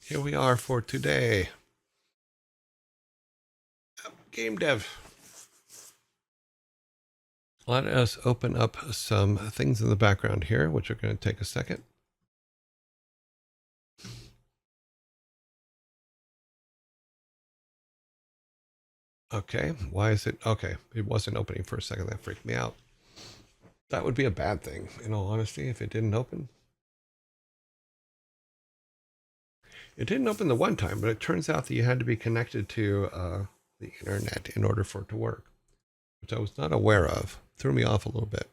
Here we are for today. Game dev. Let us open up some things in the background here, which are going to take a second. Okay, why is it? Okay, it wasn't opening for a second. That freaked me out. That would be a bad thing, in all honesty, if it didn't open. It didn't open the one time, but it turns out that you had to be connected to the internet in order for it to work, which I was not aware of. Threw me off a little bit.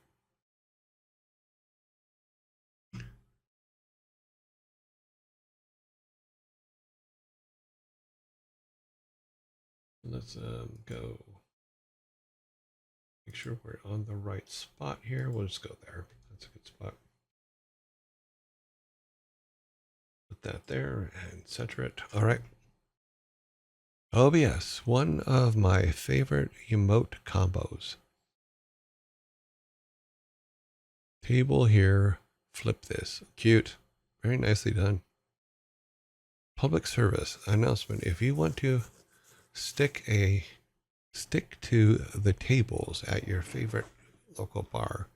Let's go. Make sure we're on the right spot here. We'll just go there. That's a good spot. Put that there and center it. All right. OBS, one of my favorite emote combos. Table here, flip this. Cute. Very nicely done. Public service announcement. If you want to stick to the tables at your favorite local bar,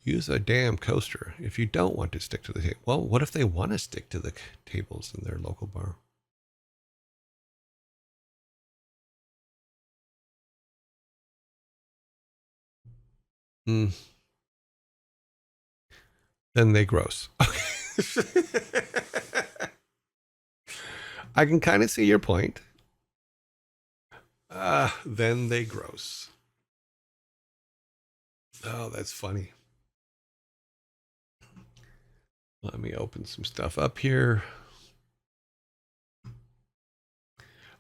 use a damn coaster. If you don't want to stick to the table, well, what if they want to stick to the tables in their local bar? Hmm. Then they gross. I can kind of see your point. Then they gross. Oh, that's funny. Let me open some stuff up here.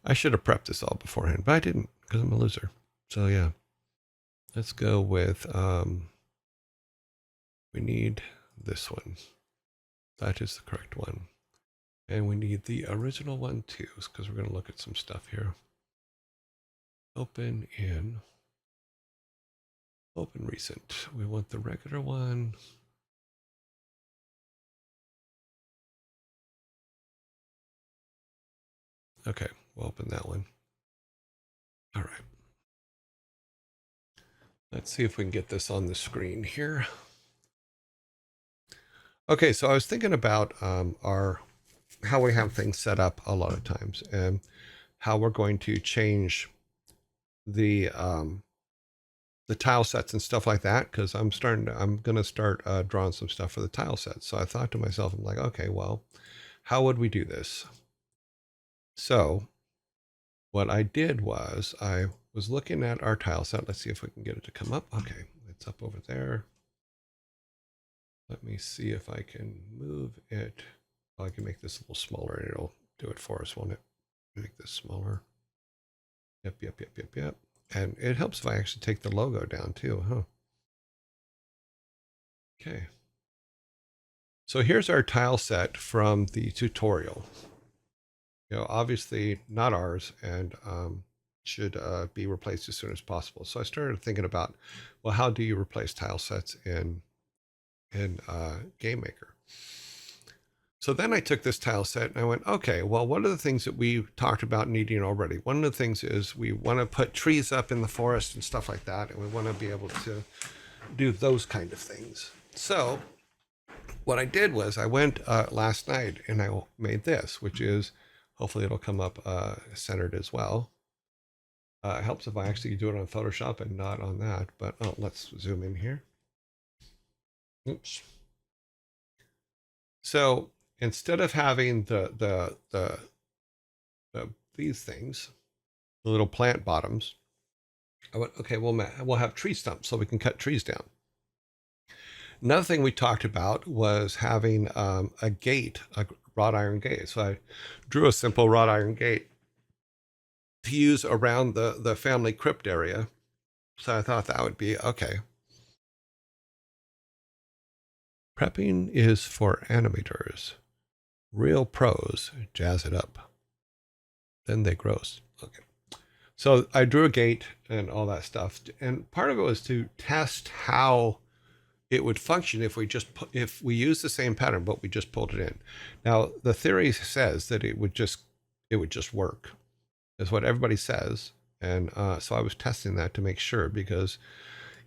I should have prepped this all beforehand, but I didn't because I'm a loser. So yeah, let's go with, we need this one. That is the correct one. And we need the original one too, because we're going to look at some stuff here. Open in, open recent. We want the regular one. Okay, we'll open that one. All right. Let's see if we can get this on the screen here. Okay, so I was thinking about how we have things set up a lot of times, and how we're going to change the tile sets and stuff like that, because I'm going to start drawing some stuff for the tile sets. So I thought to myself, I'm like, okay, well, how would we do this? So what I did was I was looking at our tile set. Let's see if we can get it to come up. Okay, it's up over there. Let me see if I can move it. Oh, I can make this a little smaller and it'll do it for us, won't it? Make this smaller. Yep. And it helps if I actually take the logo down too, huh? Okay. So here's our tile set from the tutorial. You know, obviously not ours, and should be replaced as soon as possible. So I started thinking about, well, how do you replace tile sets in GameMaker? So then I took this tile set and I went, okay, well, what are the things that we talked about needing already? One of the things is we want to put trees up in the forest and stuff like that, and we want to be able to do those kind of things. So what I did was I went last night and I made this, which is, hopefully it'll come up centered as well. It helps if I actually do it on Photoshop and not on that, but let's zoom in here. Oops. So instead of having these things, the little plant bottoms, I went, okay, we'll have tree stumps so we can cut trees down. Another thing we talked about was having a gate, a wrought iron gate. So I drew a simple wrought iron gate to use around the family crypt area. So I thought that would be okay. Prepping is for animators. Real pros jazz it up. Then they gross. Okay. So I drew a gate and all that stuff. And part of it was to test how it would function if we just if we use the same pattern, but we just pulled it in. Now the theory says that it would just work, is what everybody says. And so I was testing that to make sure, because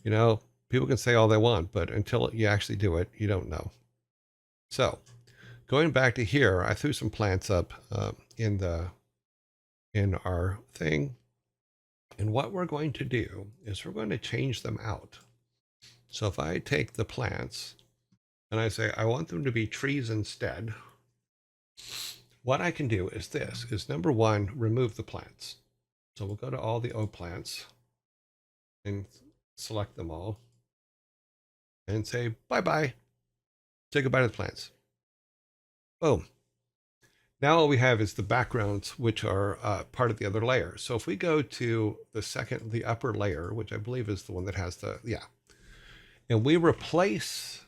people can say all they want, but until you actually do it, you don't know. So going back to here, I threw some plants up in our thing. And what we're going to do is we're going to change them out. So if I take the plants and I say, I want them to be trees instead, what I can do is this, is number one, remove the plants. So we'll go to all the O plants and select them all and say, bye-bye. Say goodbye to the plants. Boom. Now all we have is the backgrounds, which are part of the other layer. So if we go to the upper layer, which I believe is the one that has and we replace,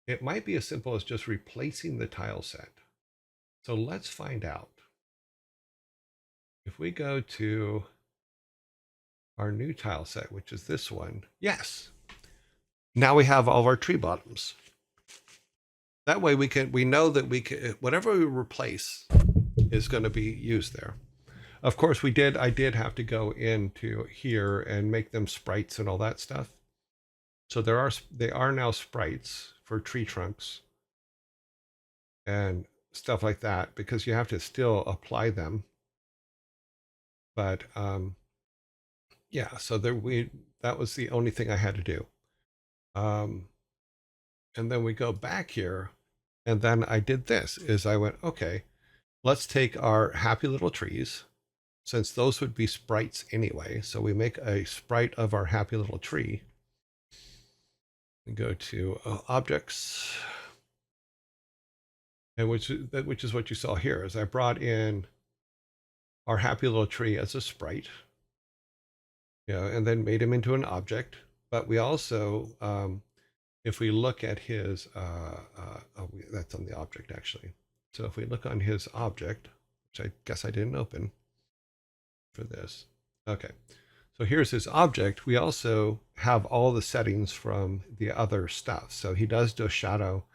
it might be as simple as just replacing the tile set. So let's find out. If we go to our new tile set, which is this one, yes. Now we have all of our tree bottoms. That way we know that whatever we replace is going to be used there. Of course, I did have to go into here and make them sprites and all that stuff. So they are now sprites for tree trunks and stuff like that, because you have to still apply them. But yeah, so that was the only thing I had to do. And then we go back here, and then I did this, is I went, okay, let's take our happy little trees, since those would be sprites anyway. So we make a sprite of our happy little tree and go to objects. And which is what you saw here, is I brought in our happy little tree as a sprite, and then made him into an object. But we also, if we look at his, that's on the object actually. So if we look on his object, which I guess I didn't open for this. Okay, so here's his object. We also have all the settings from the other stuff. So he does do a shadow.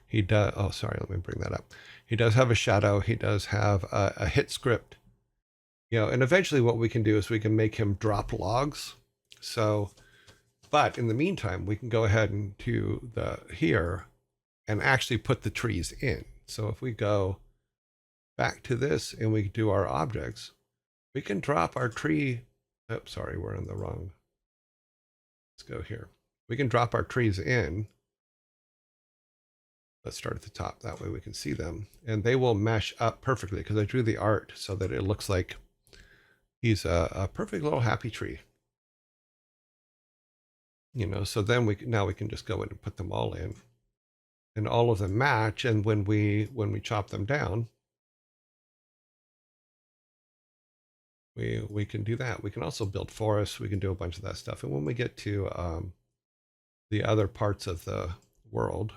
He does, oh, sorry, let me bring that up. He does have a shadow. He does have a hit script. And eventually what we can do is we can make him drop logs. So, but in the meantime, we can go ahead and to here and actually put the trees in. So if we go back to this and we do our objects, we can drop our tree. Oh, sorry, we're in the wrong. Let's go here. We can drop our trees in. Let's start at the top. That way we can see them, and they will mesh up perfectly, because I drew the art so that it looks like he's a perfect little happy tree. So then we can just go in and put them all in, and all of them match. And when we chop them down, we can do that. We can also build forests. We can do a bunch of that stuff. And when we get to the other parts of the world,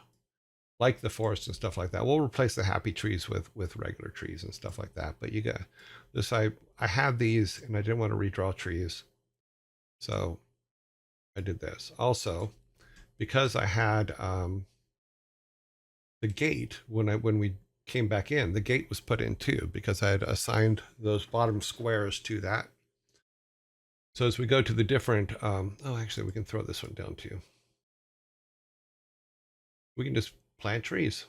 like the forest and stuff like that, we'll replace the happy trees with regular trees and stuff like that. But you got this. I had these, and I didn't want to redraw trees, so I did this. Also, because I had the gate, when we came back in, the gate was put in too, because I had assigned those bottom squares to that. So as we go to the different, oh, actually we can throw this one down too. We can just plant trees,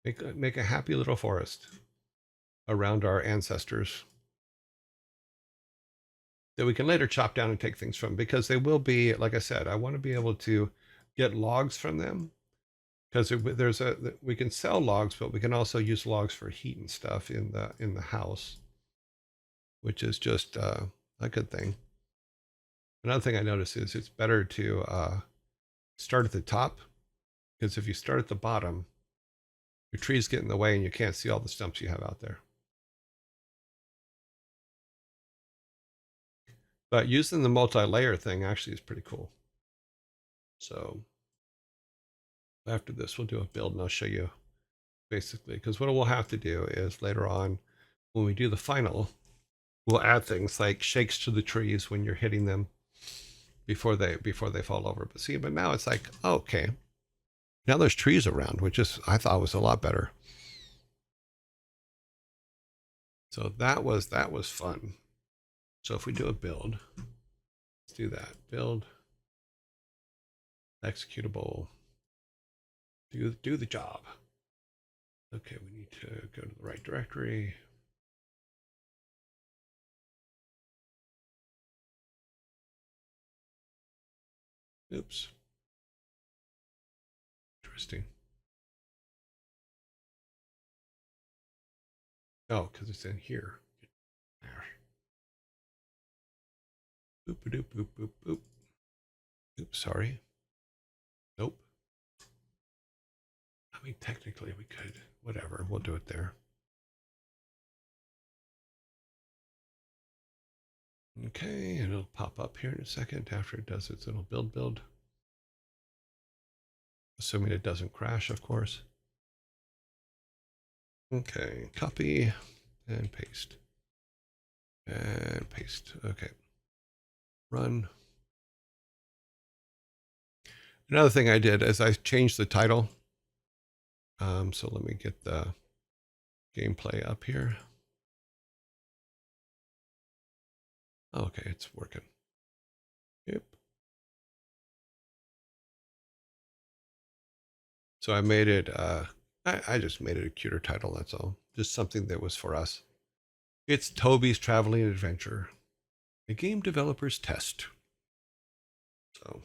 make a happy little forest around our ancestors that we can later chop down and take things from, because they will be, like I said, I want to be able to get logs from them, because we can sell logs, but we can also use logs for heat and stuff in the house, which is just a good thing. Another thing I noticed is it's better to start at the top, because if you start at the bottom, your trees get in the way and you can't see all the stumps you have out there. But using the multi-layer thing actually is pretty cool. So after this, we'll do a build and I'll show you basically, because what we'll have to do is later on, when we do the final, we'll add things like shakes to the trees when you're hitting them, before they fall over. But see, but now it's like, oh, okay, now there's trees around, which is I thought was a lot better. So that was fun. So if we do a build, let's do that. Build executable. Do the job. Okay, we need to go to the right directory. Oops. Interesting. Oh, because it's in here. Boop, boop, boop, boop, boop. Oops, sorry. Nope. I mean, technically we could. Whatever, we'll do it there. Okay, and it'll pop up here in a second after it does its little build. Assuming it doesn't crash, of course. Okay, copy and paste. And paste. Okay. Run. Another thing I did is I changed the title. So let me get the gameplay up here. Okay, it's working. Yep. So I made it, I just made it a cuter title, that's all. Just something that was for us. It's Toby's Traveling Adventure, a game developer's test. So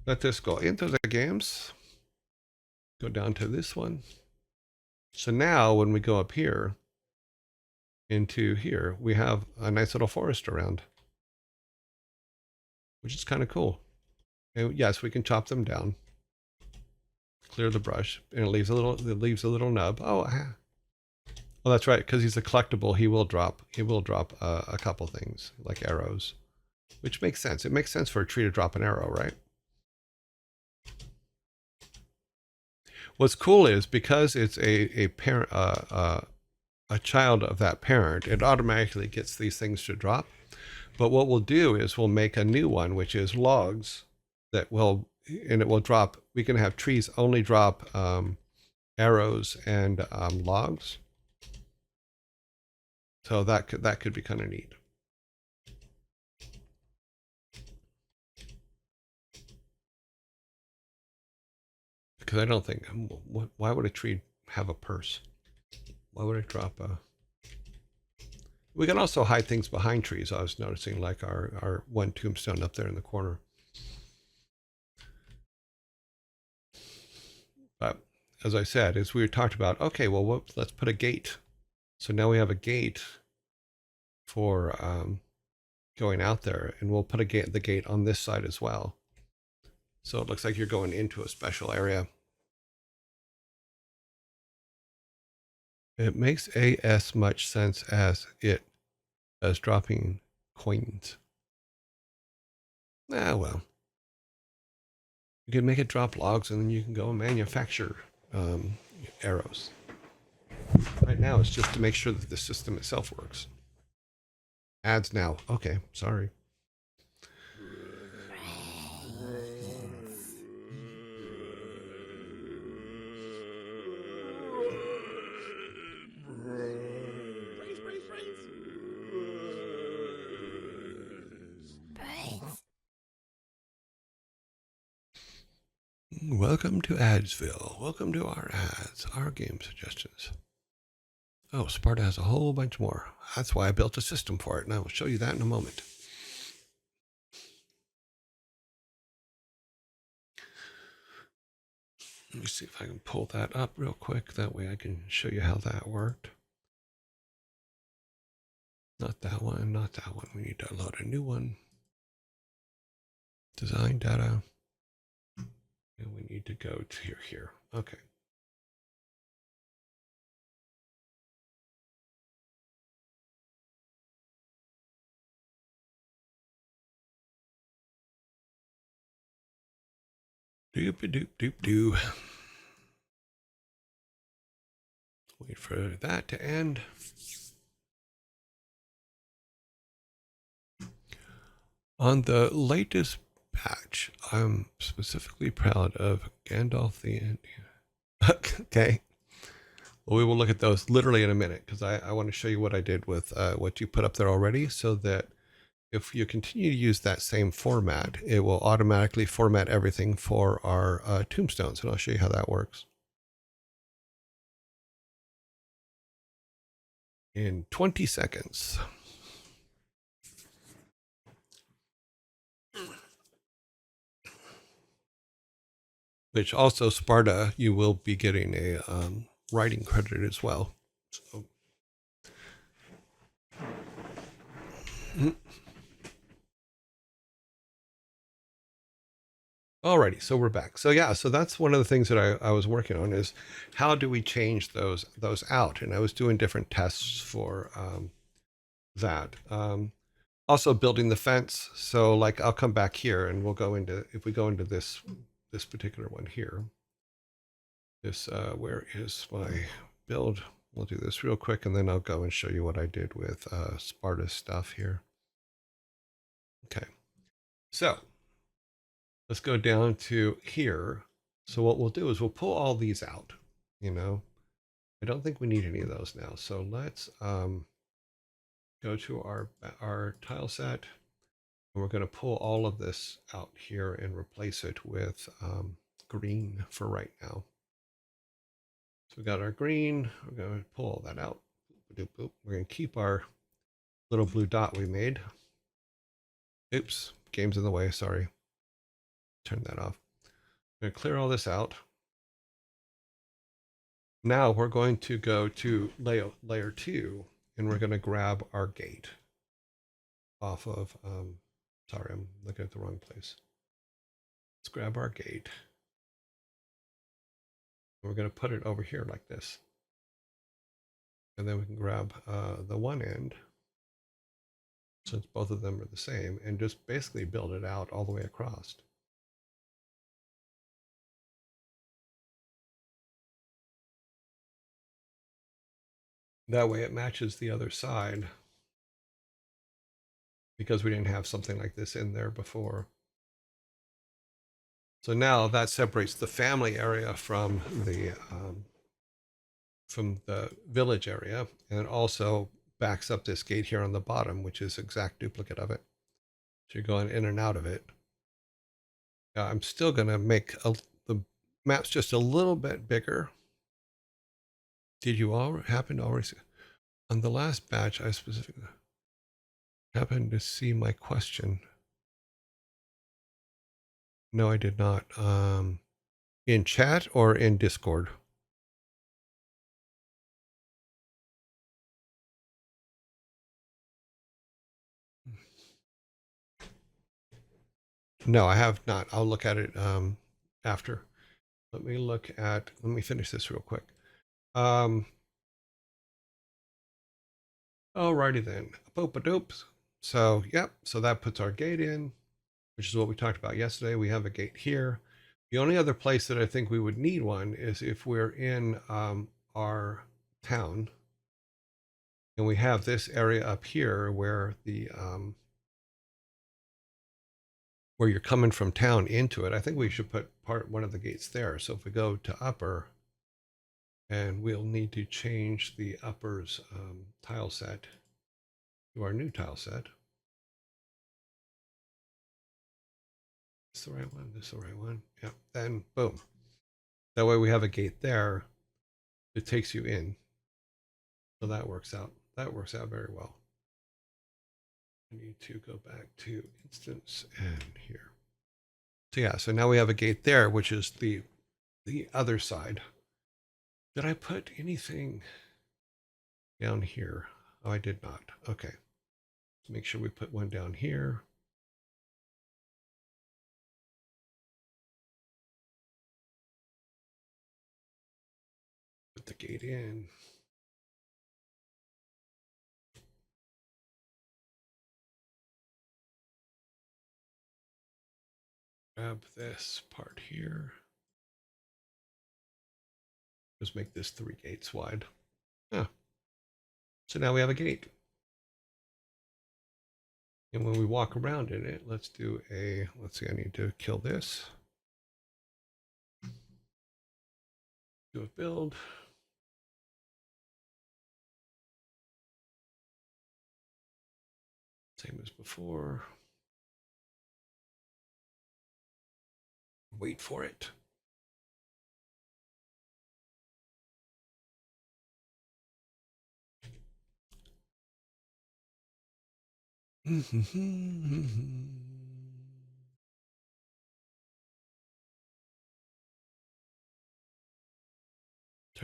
let this go into the games. Go down to this one. So now when we go up here, into here, we have a nice little forest around, which is kind of cool. And yes, we can chop them down, clear the brush, and it leaves a little nub. Oh, that's right, because he's a collectible. He will drop a couple things like arrows, which makes sense. It makes sense for a tree to drop an arrow, right? What's cool is because it's a parent, a child of that parent, it automatically gets these things to drop. But what we'll do is we'll make a new one, which is logs that will, and it will drop. We can have trees only drop arrows and logs. So that could be kind of neat. Because I don't think, why would a tree have a purse? Why would it drop a... We can also hide things behind trees. I was noticing, like our one tombstone up there in the corner. But as I said, as we talked about, okay, well, let's put a gate. So now we have a gate for going out there, and we'll put the gate on this side as well. So it looks like you're going into a special area. It makes as much sense as it does dropping coins. Ah, well. You can make it drop logs, and then you can go and manufacture arrows. Right now, it's just to make sure that the system itself works. Ads now. Okay, sorry. Welcome to Adsville. Welcome to our ads, our game suggestions. Oh, Sparta has a whole bunch more. That's why I built a system for it, and I will show you that in a moment. Let me see if I can pull that up real quick. That way I can show you how that worked. Not that one, not that one. We need to load a new one. Design data. And we need to go to here. Okay. Doop doop doop doo. Wait for that to end. On the latest patch, I'm specifically proud of Gandalf the Indian. Okay. Well, we will look at those literally in a minute because I want to show you what I did with what you put up there already so that if you continue to use that same format, it will automatically format everything for our tombstones. And I'll show you how that works. In 20 seconds. Which also, Sparta, you will be getting a writing credit as well. So. Alrighty, so we're back. So yeah, so that's one of the things that I was working on is how do we change those out? And I was doing different tests for that. Also building the fence. So like I'll come back here and we'll go into, if we go into this particular one here, this where is my build? We'll do this real quick and then I'll go and show you what I did with Sparta stuff here. Okay, so let's go down to here. So what we'll do is we'll pull all these out, you know. I don't think we need any of those now. So let's go to our tile set. And we're going to pull all of this out here and replace it with green for right now. So we got our green. We're going to pull all that out. We're going to keep our little blue dot we made. Oops, game's in the way, sorry. Turn that off. I'm going to clear all this out. Now we're going to go to layer 2 and we're going to grab our gate off of, sorry, I'm looking at the wrong place. Let's grab our gate. We're going to put it over here like this. And then we can grab the one end, since both of them are the same, and just basically build it out all the way across. That way it matches the other side, because we didn't have something like this in there before. So now that separates the family area from the village area, and it also backs up this gate here on the bottom, which is exact duplicate of it. So you're going in and out of it. I'm still going to make the maps just a little bit bigger. Did you all happen to already see? On the last batch, I specifically happened to see my question. No, I did not. In chat or in Discord? No, I have not. I'll look at it after. Let me finish this real quick. Alrighty then. Boop-a-doops. So, yep. So that puts our gate in, which is what we talked about yesterday. We have a gate here. The only other place that I think we would need one is if we're in our town and we have this area up here where the where you're coming from town into it. I think we should put one of the gates there. So if we go to upper, and we'll need to change the uppers tile set to our new tile set. This the right one? This the right one? Yeah. Then boom. That way we have a gate there that takes you in. So that works out. That works out very well. I need to go back to instance and here. So yeah, so now we have a gate there, which is the other side. Did I put anything down here? Oh, I did not. Okay. Let's make sure we put one down here. Put the gate in. Grab this part here. Just make this 3 gates wide. Yeah. So now we have a gate. And when we walk around in it, let's do let's see, I need to kill this. Do a build. Same as before. Wait for it. Turn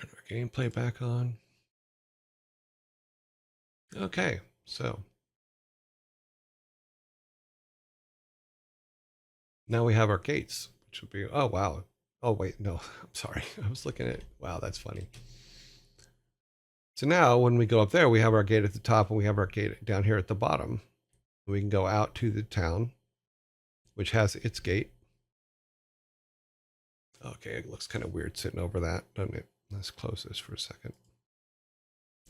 our gameplay back on. Okay, so now we have our gates, which would be, oh, wow. Oh, wait, no, I'm sorry. I was looking at, wow, that's funny. So now when we go up there, we have our gate at the top and we have our gate down here at the bottom. We can go out to the town, which has its gate. Okay, it looks kind of weird sitting over that, doesn't it? Let's close this for a second.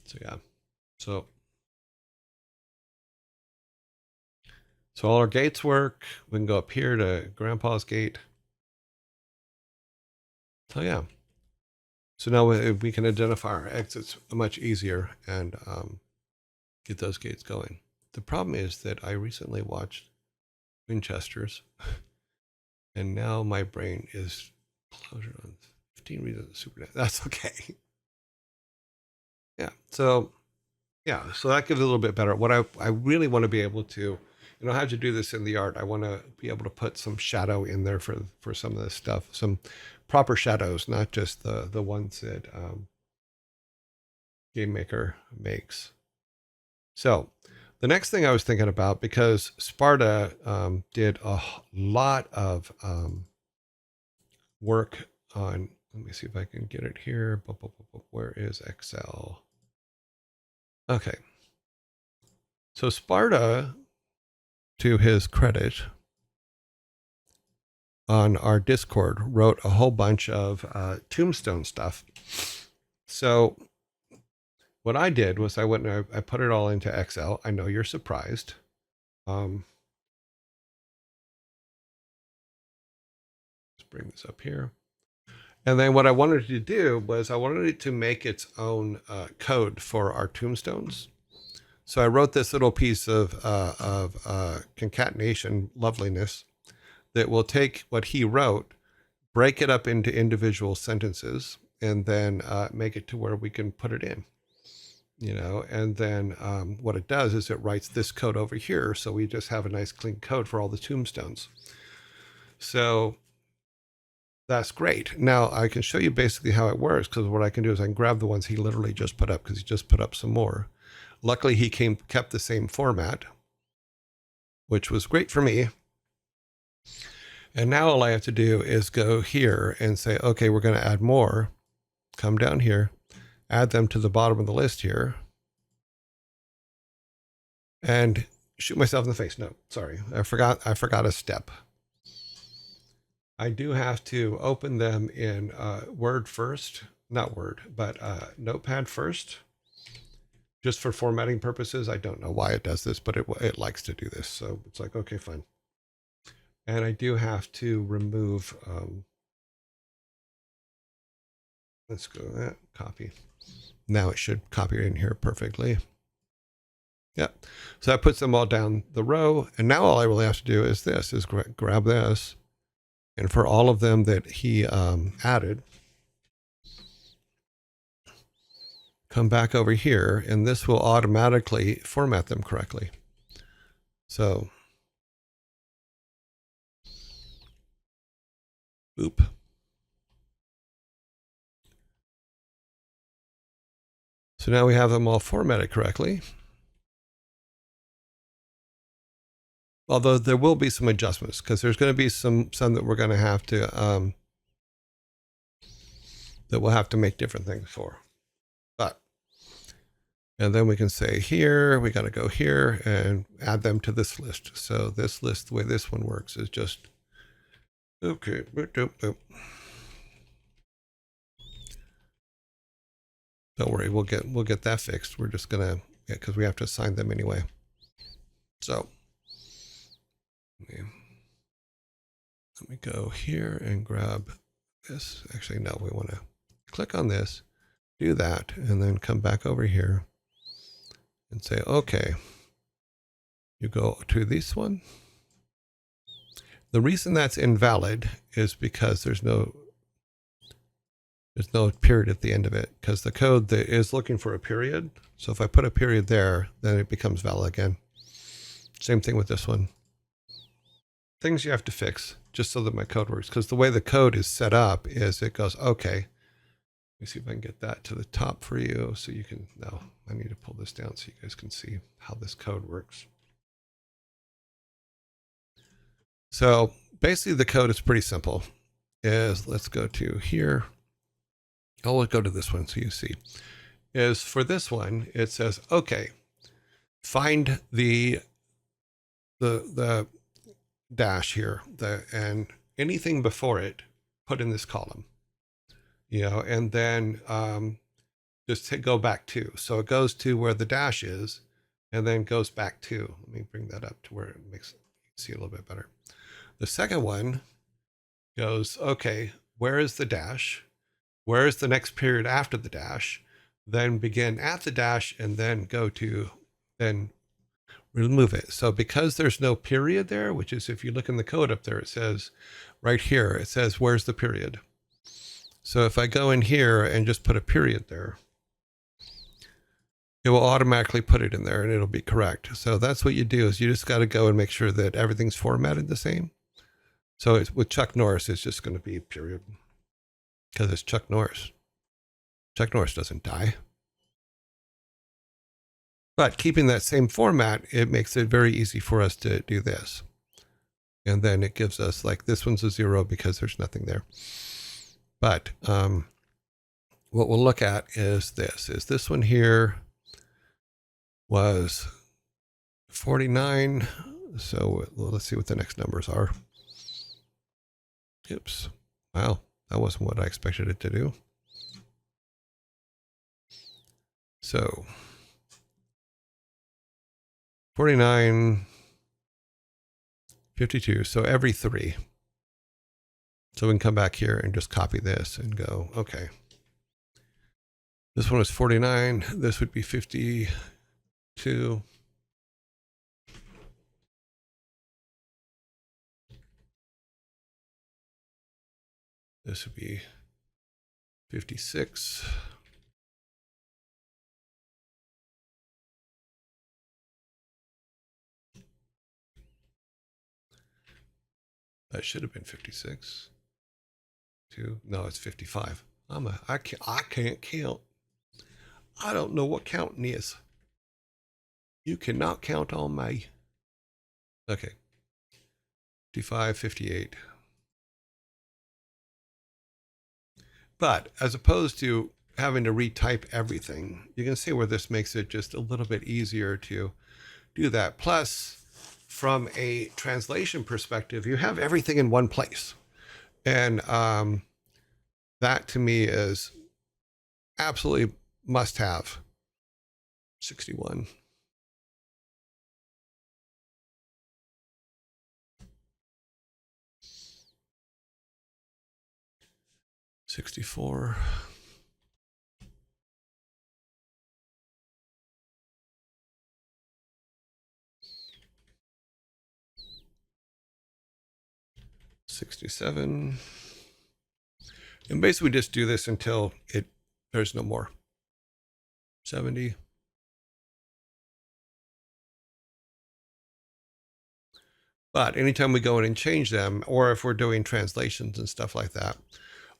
So yeah, so all our gates work. We can go up here to Grandpa's gate. So yeah, so now we can identify our exits much easier and get those gates going. The problem is that I recently watched Winchester's, and now my brain is closure on 15 reasons super. That's okay. Yeah. So yeah, so that gives it a little bit better. What I really want to be able to, how to do this in the art. I want to be able to put some shadow in there for some of this stuff, some proper shadows, not just the ones that GameMaker makes. So the next thing I was thinking about, because Sparta did a lot of work on, let me see if I can get it here. Where is Excel? Okay. So Sparta, to his credit, on our Discord, wrote a whole bunch of tombstone stuff. So what I did was I went and I put it all into Excel. I know you're surprised. Let's bring this up here. And then what I wanted to do was I wanted it to make its own code for our tombstones. So I wrote this little piece of concatenation loveliness that will take what he wrote, break it up into individual sentences, and then make it to where we can put it in. And then what it does is it writes this code over here. So we just have a nice clean code for all the tombstones. So that's great. Now I can show you basically how it works, because what I can do is I can grab the ones he literally just put up, because he just put up some more. Luckily, he kept the same format, which was great for me. And now all I have to do is go here and say, okay, we're going to add more. Come down here, add them to the bottom of the list here, and shoot myself in the face. No, sorry, I forgot a step. I do have to open them in Word first, not Word, but Notepad first, just for formatting purposes. I don't know why it does this, but it likes to do this. So it's like, okay, fine. And I do have to remove, let's go to that, copy. Now it should copy it in here perfectly. Yep. So that puts them all down the row. And now all I really have to do is this, is grab this. And for all of them that he added, come back over here, and this will automatically format them correctly. So, boop. So now we have them all formatted correctly. Although there will be some adjustments, because there's going to be some that we're going to have to that we'll have to make different things for. But and then we can say here, we got to go here and add them to this list. So this list, the way this one works is just, okay, boop. Don't worry, we'll get that fixed. We're just gonna, because we have to assign them anyway. So Let me go here and grab this. Actually, no, we want to click on this, do that, and then come back over here and say, okay, you go to this one. The reason that's invalid is because there's no period at the end of it, because the code that is looking for a period. So if I put a period there, then it becomes valid again. Same thing with this one. Things you have to fix just so that my code works, because the way the code is set up is it goes, okay, let me see if I can get that to the top for you so you can, no, I need to pull this down so you guys can see how this code works. So basically the code is pretty simple. Let's go to here. I'll go to this one so you see. Is for this one, it says, okay, find the dash here, and anything before it, put in this column, and then just go back to. So it goes to where the dash is, and then goes back to. Let me bring that up to where it makes you see a little bit better. The second one goes, okay, where is the dash? Where is the next period after the dash? Then begin at the dash and then go to, then remove it. So because there's no period there, which is if you look in the code up there, it says right here, it says, where's the period? So if I go in here and just put a period there, it will automatically put it in there and it'll be correct. So that's what you do, is you just got to go and make sure that everything's formatted the same. So with Chuck Norris, it's just going to be a period because it's Chuck Norris. Chuck Norris doesn't die. But keeping that same format, it makes it very easy for us to do this. And then it gives us, like, this one's a 0 because there's nothing there. But what we'll look at is this one here was 49. So let's see what the next numbers are. Oops. Wow, that wasn't what I expected it to do. So 49, 52. So every 3. So we can come back here and just copy this and go, okay. This one is 49. This would be 52. This would be 56. That should have been 56. No, it's 55. I can't count. I don't know what counting is. You cannot count on me. Okay. 55, 58. But as opposed to having to retype everything, you can see where this makes it just a little bit easier to do that. Plus, from a translation perspective, you have everything in one place. And that to me is absolutely must have. 61. $64. $67. And basically just do this until there's no more. 70. But anytime we go in and change them, or if we're doing translations and stuff like that,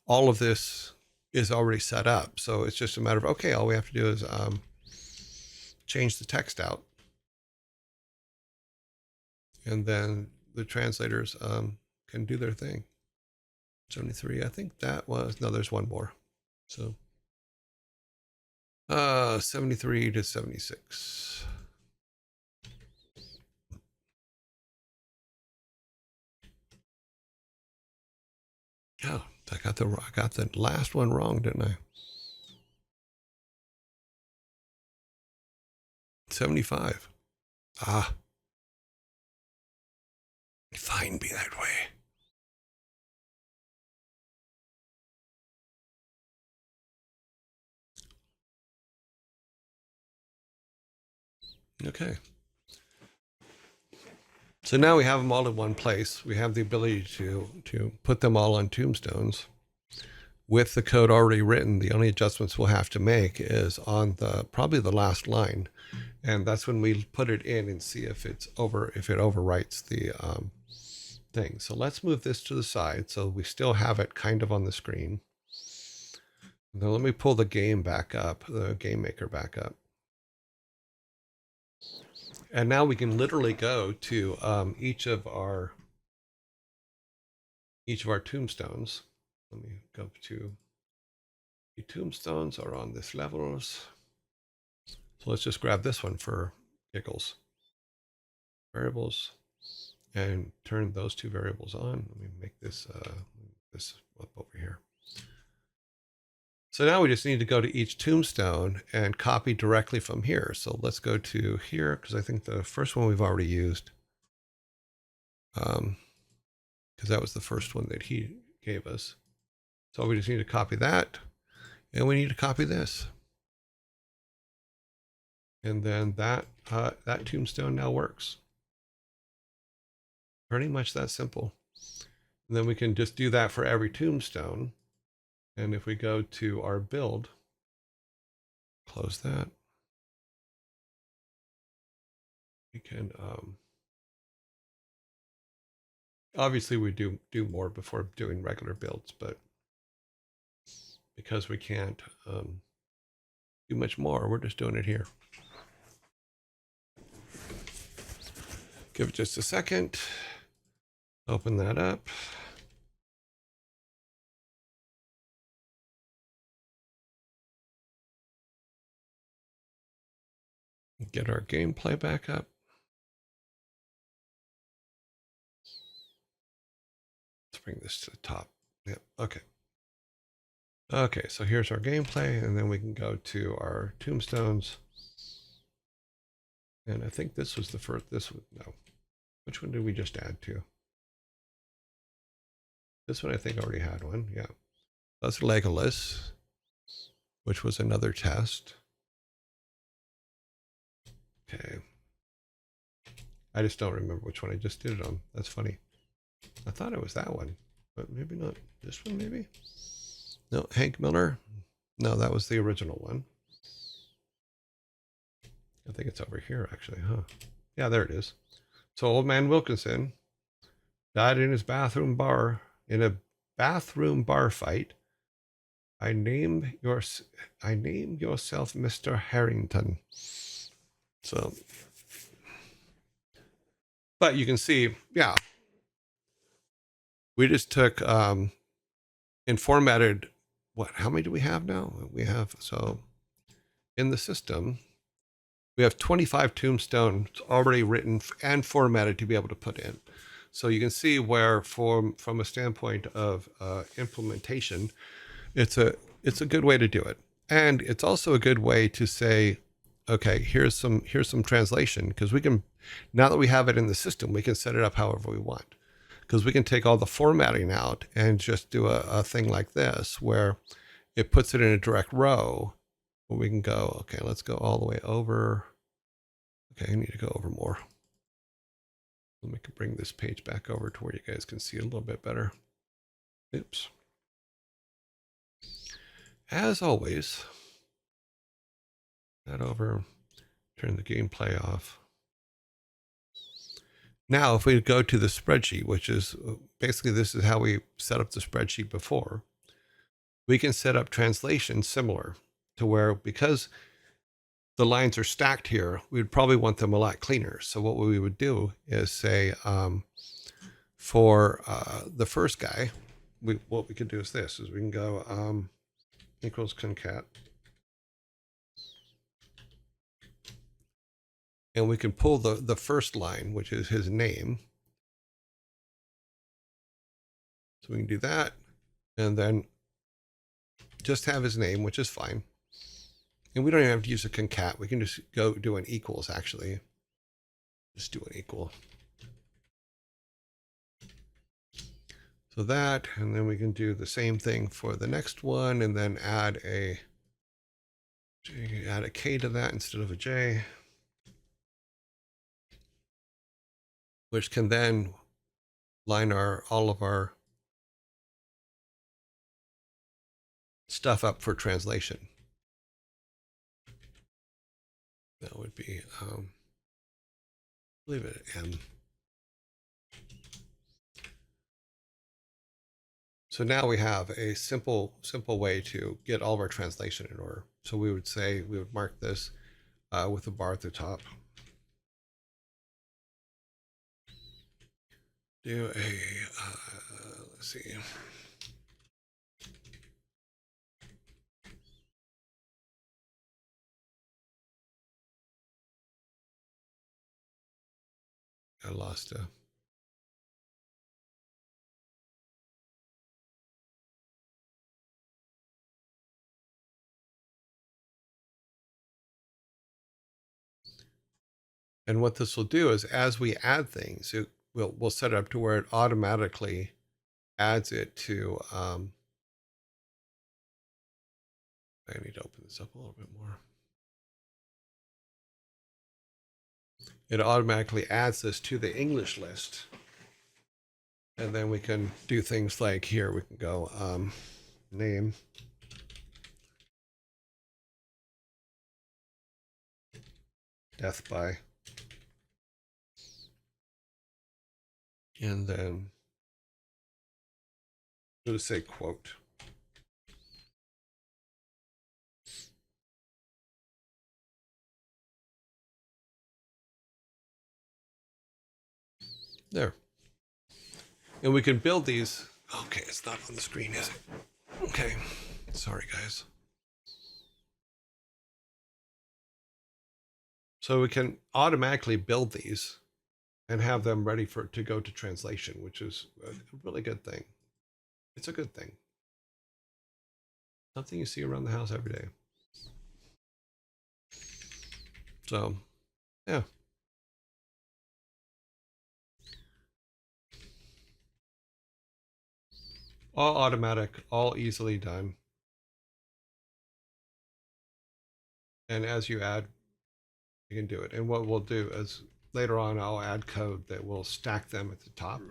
all of this is already set up. So it's just a matter of, okay, all we have to do is change the text out. And then the translators can do their thing. 73, I think that was, no, there's one more. So 73 to 76. Oh, I got the last one wrong, didn't I? 75. Ah. Fine, be that way. Okay. So now we have them all in one place. We have the ability to put them all on tombstones with the code already written. The only adjustments we'll have to make is on the probably the last line, and that's when we put it in and see if it overwrites the thing. So let's move this to the side so we still have it kind of on the screen. Now let me pull the game back up, the game maker back up. And now we can literally go to each of our tombstones. Let me go to the tombstones are on this levels. So let's just grab this one for giggles. Variables, and turn those two variables on. Let me make this up over here. So now we just need to go to each tombstone and copy directly from here. So let's go to here, because I think the first one we've already used. Because that was the first one that he gave us. So we just need to copy that, and we need to copy this. And then that tombstone now works. Pretty much that simple. And then we can just do that for every tombstone. And if we go to our build, close that, we can obviously we do more before doing regular builds, but because we can't do much more, we're just doing it here. Give it just a second. Open that up. Get our gameplay back up. Let's bring this to the top. Yep. Okay. Okay, so here's our gameplay, and then we can go to our tombstones. And I think this was the first, no. Which one did we just add to? This one I think already had one, yeah. That's Legolas, which was another test. Okay. I just don't remember which one I just did it on. That's funny. I thought it was that one, but maybe not. This one, maybe? No, Hank Miller? No, that was the original one. I think it's over here, actually, huh? Yeah, there it is. So Old Man Wilkinson died in his bathroom bar, in a bathroom bar fight. I name yourself Mr. Harrington. So, but you can see, yeah, we just took and formatted what? How many do we have now? We have, so in the system, we have 25 tombstones already written and formatted to be able to put in. So you can see where, from a standpoint of implementation, it's a good way to do it, and it's also a good way to say, okay, here's some translation, because we can, now that we have it in the system, we can set it up however we want, because we can take all the formatting out and just do a thing like this where it puts it in a direct row where we can go, okay, let's go all the way over. Okay, I need to go over more. Let me bring this page back over to where you guys can see it a little bit better. Oops. As always, that over, turn the gameplay off. Now, if we go to the spreadsheet, which is basically, this is how we set up the spreadsheet before, we can set up translation similar to where, because the lines are stacked here, we'd probably want them a lot cleaner. So what we would do is say, for the first guy, what we could do is this, is we can go equals concat. And we can pull the first line, which is his name. So we can do that, and then just have his name, which is fine. And we don't even have to use a concat. We can just go do an equals, actually. Just do an equal. So that, and then we can do the same thing for the next one, and then add a K to that instead of a J, which can then line all of our stuff up for translation. That would be, leave it at M. So now we have a simple way to get all of our translation in order. So we would say, we would mark this with a bar at the top. Do a, let's see. I lost a. And what this will do is, as we add things, we'll set it up to where it automatically adds it to. I need to open this up a little bit more. It automatically adds this to the English list. And then we can do things like here, we can go name. Death by. And then we'll just say quote. There. And we can build these. Okay, it's not on the screen, is it? Okay. Sorry, guys. So we can automatically build these and have them ready to go to translation, which is a really good thing. It's a good thing. Something you see around the house every day. So, yeah. All automatic, all easily done. And as you add, you can do it. And what we'll do is later on, I'll add code that will stack them at the top.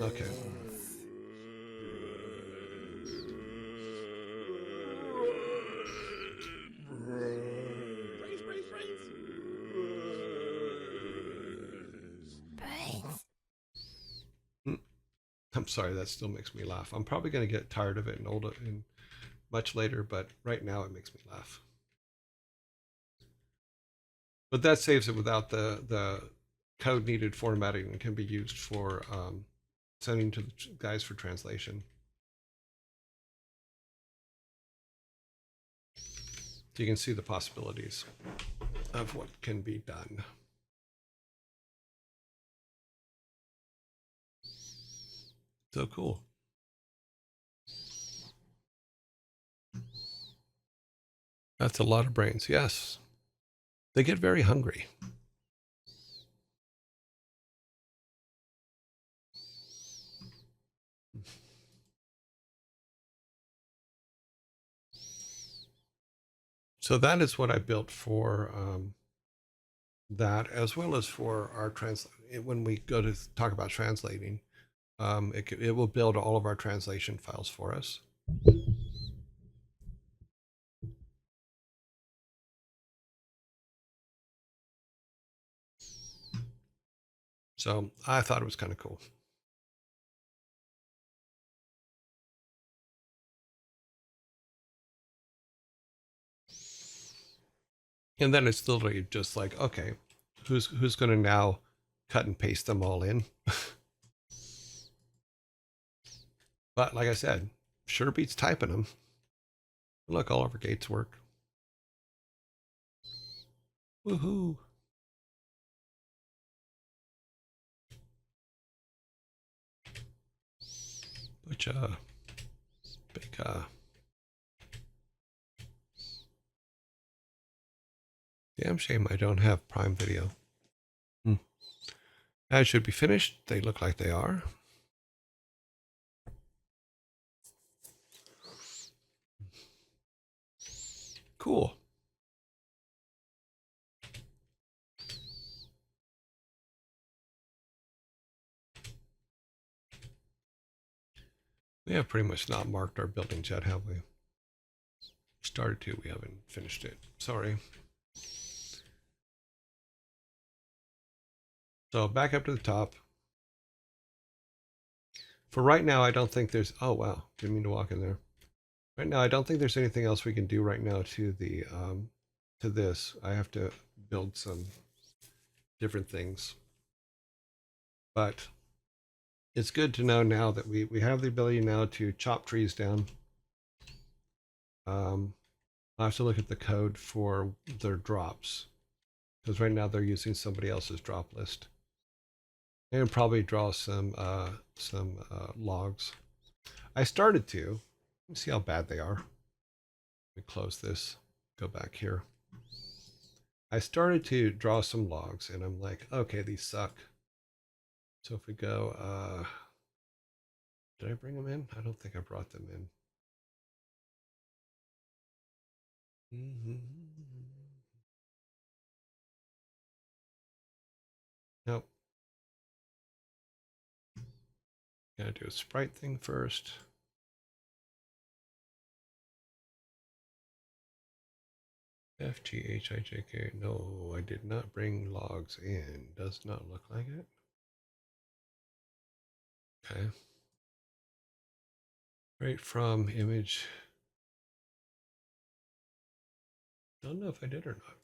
Okay. I'm sorry, that still makes me laugh. I'm probably going to get tired of it and old and much later, but right now it makes me laugh. But that saves it without the code needed formatting and can be used for sending to the guys for translation. So you can see the possibilities of what can be done. So cool. That's a lot of brains. Yes. They get very hungry. So that is what I built for that, as well as for our when we go to talk about translating, it will build all of our translation files for us. So I thought it was kind of cool. And then it's literally just like, okay, who's going to now cut and paste them all in? But like I said, sure beats typing them. Look, all of our gates work. Woohoo! Butcha. Big damn shame I don't have Prime Video. That should be finished. They look like they are. Cool. We have pretty much not marked our buildings yet, have we? Started to, we haven't finished it. Sorry. So back up to the top. For right now, I don't think there's, oh wow, didn't mean to walk in there. Right now, I don't think there's anything else we can do right now to the, to this. I have to build some different things. But it's good to know now that we have the ability now to chop trees down. I'll have to look at the code for their drops, because right now they're using somebody else's drop list. And probably draw some logs. I started to. Let me see how bad they are. Let me close this. Go back here. I started to draw some logs, and I'm like, okay, these suck. So if we go, did I bring them in? I don't think I brought them in. Nope. Gotta do a sprite thing first. FGHIJK. No, I did not bring logs in. Does not look like it. Okay. Right from image. Don't know if I did or not.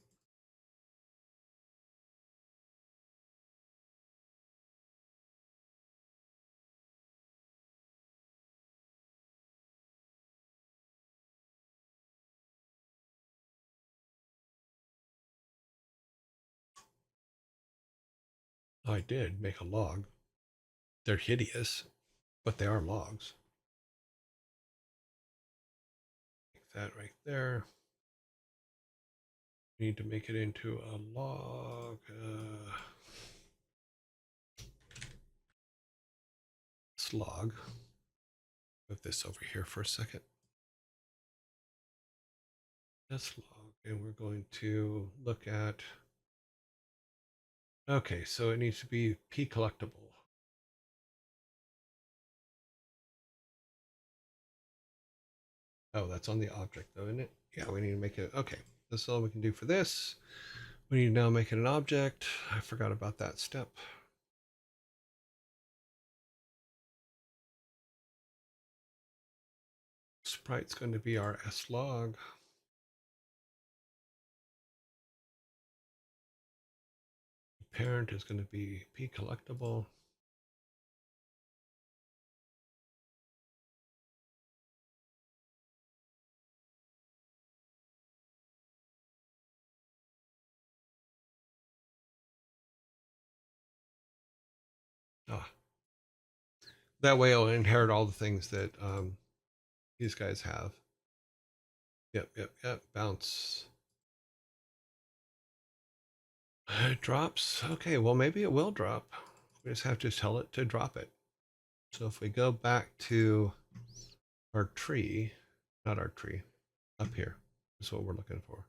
I did make a log. They're hideous, but they are logs. Like that right there. Need to make it into a log. Slog. Move this over here for a second. That's log, and we're going to look at. Okay, so it needs to be p collectible. Oh, that's on the object though, isn't it? Yeah, we need to make it. Okay, this is all we can do for this. We need to now make it an object. I forgot about that step. Sprite's going to be our slog. Parent is going to be p collectible. Ah, that way I'll inherit all the things that these guys have. Yep. Bounce. It drops. Okay, well, maybe it will drop. We just have to tell it to drop it. So if we go back to our tree, not our tree, up here is what we're looking for.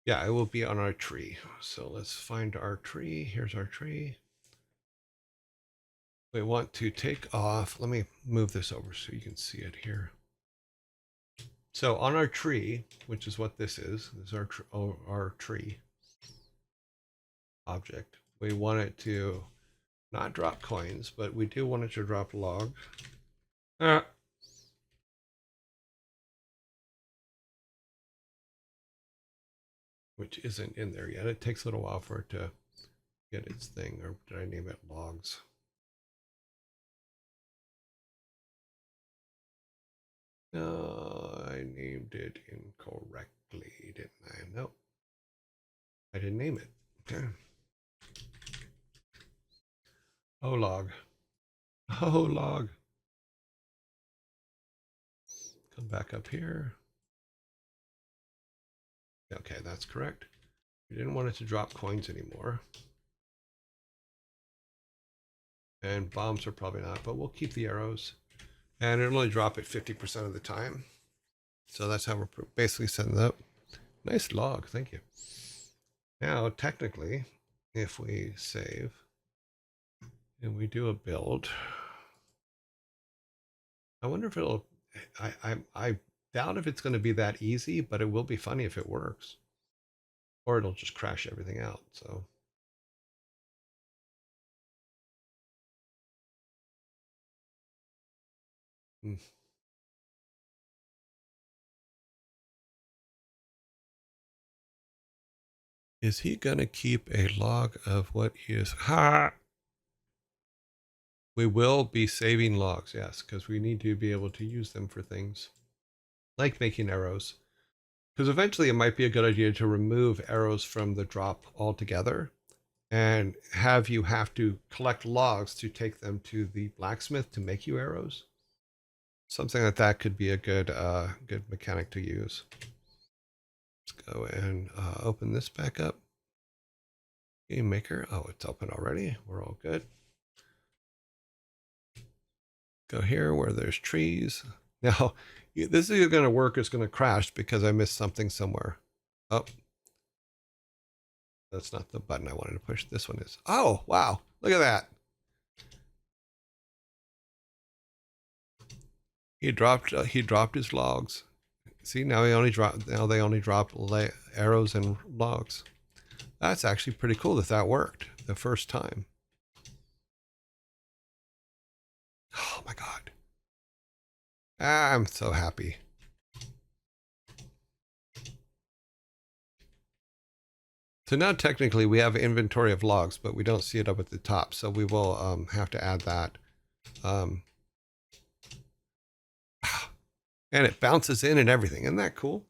Yeah, it will be on our tree. So let's find our tree. Here's our tree. We want to take off. Let me move this over so you can see it here. So on our tree, which is what this is our tree object. We want it to not drop coins, but we do want it to drop log. Which isn't in there yet. It takes a little while for it to get its thing. Or did I name it logs? No, I named it incorrectly, didn't I? Nope. I didn't name it. Okay. Oh, log. Oh, log. Come back up here. Okay, that's correct. We didn't want it to drop coins anymore. And bombs are probably not, but we'll keep the arrows. And it'll only drop it 50% of the time. So that's how we're basically setting it up. Nice log. Thank you. Now, technically, if we save and we do a build, I wonder if it'll. I doubt if it's going to be that easy, but it will be funny if it works, or it'll just crash everything out. So. Hmm. Is he going to keep a log of what he is? Ha! We will be saving logs, yes, because we need to be able to use them for things like making arrows. Because eventually it might be a good idea to remove arrows from the drop altogether and have to collect logs to take them to the blacksmith to make you arrows. Something like that could be a good mechanic to use. Let's go and open this back up. Game Maker. Oh, it's open already. We're all good. Go here where there's trees. Now, this is going to work. It's going to crash because I missed something somewhere. Oh, that's not the button I wanted to push. This one is. Oh, wow. Look at that. He dropped his logs. See, now they only drop arrows and logs. That's actually pretty cool that worked the first time. Oh my god. I'm so happy. So now technically we have an inventory of logs, but we don't see it up at the top. So we will have to add that. And it bounces in and everything. Isn't that cool?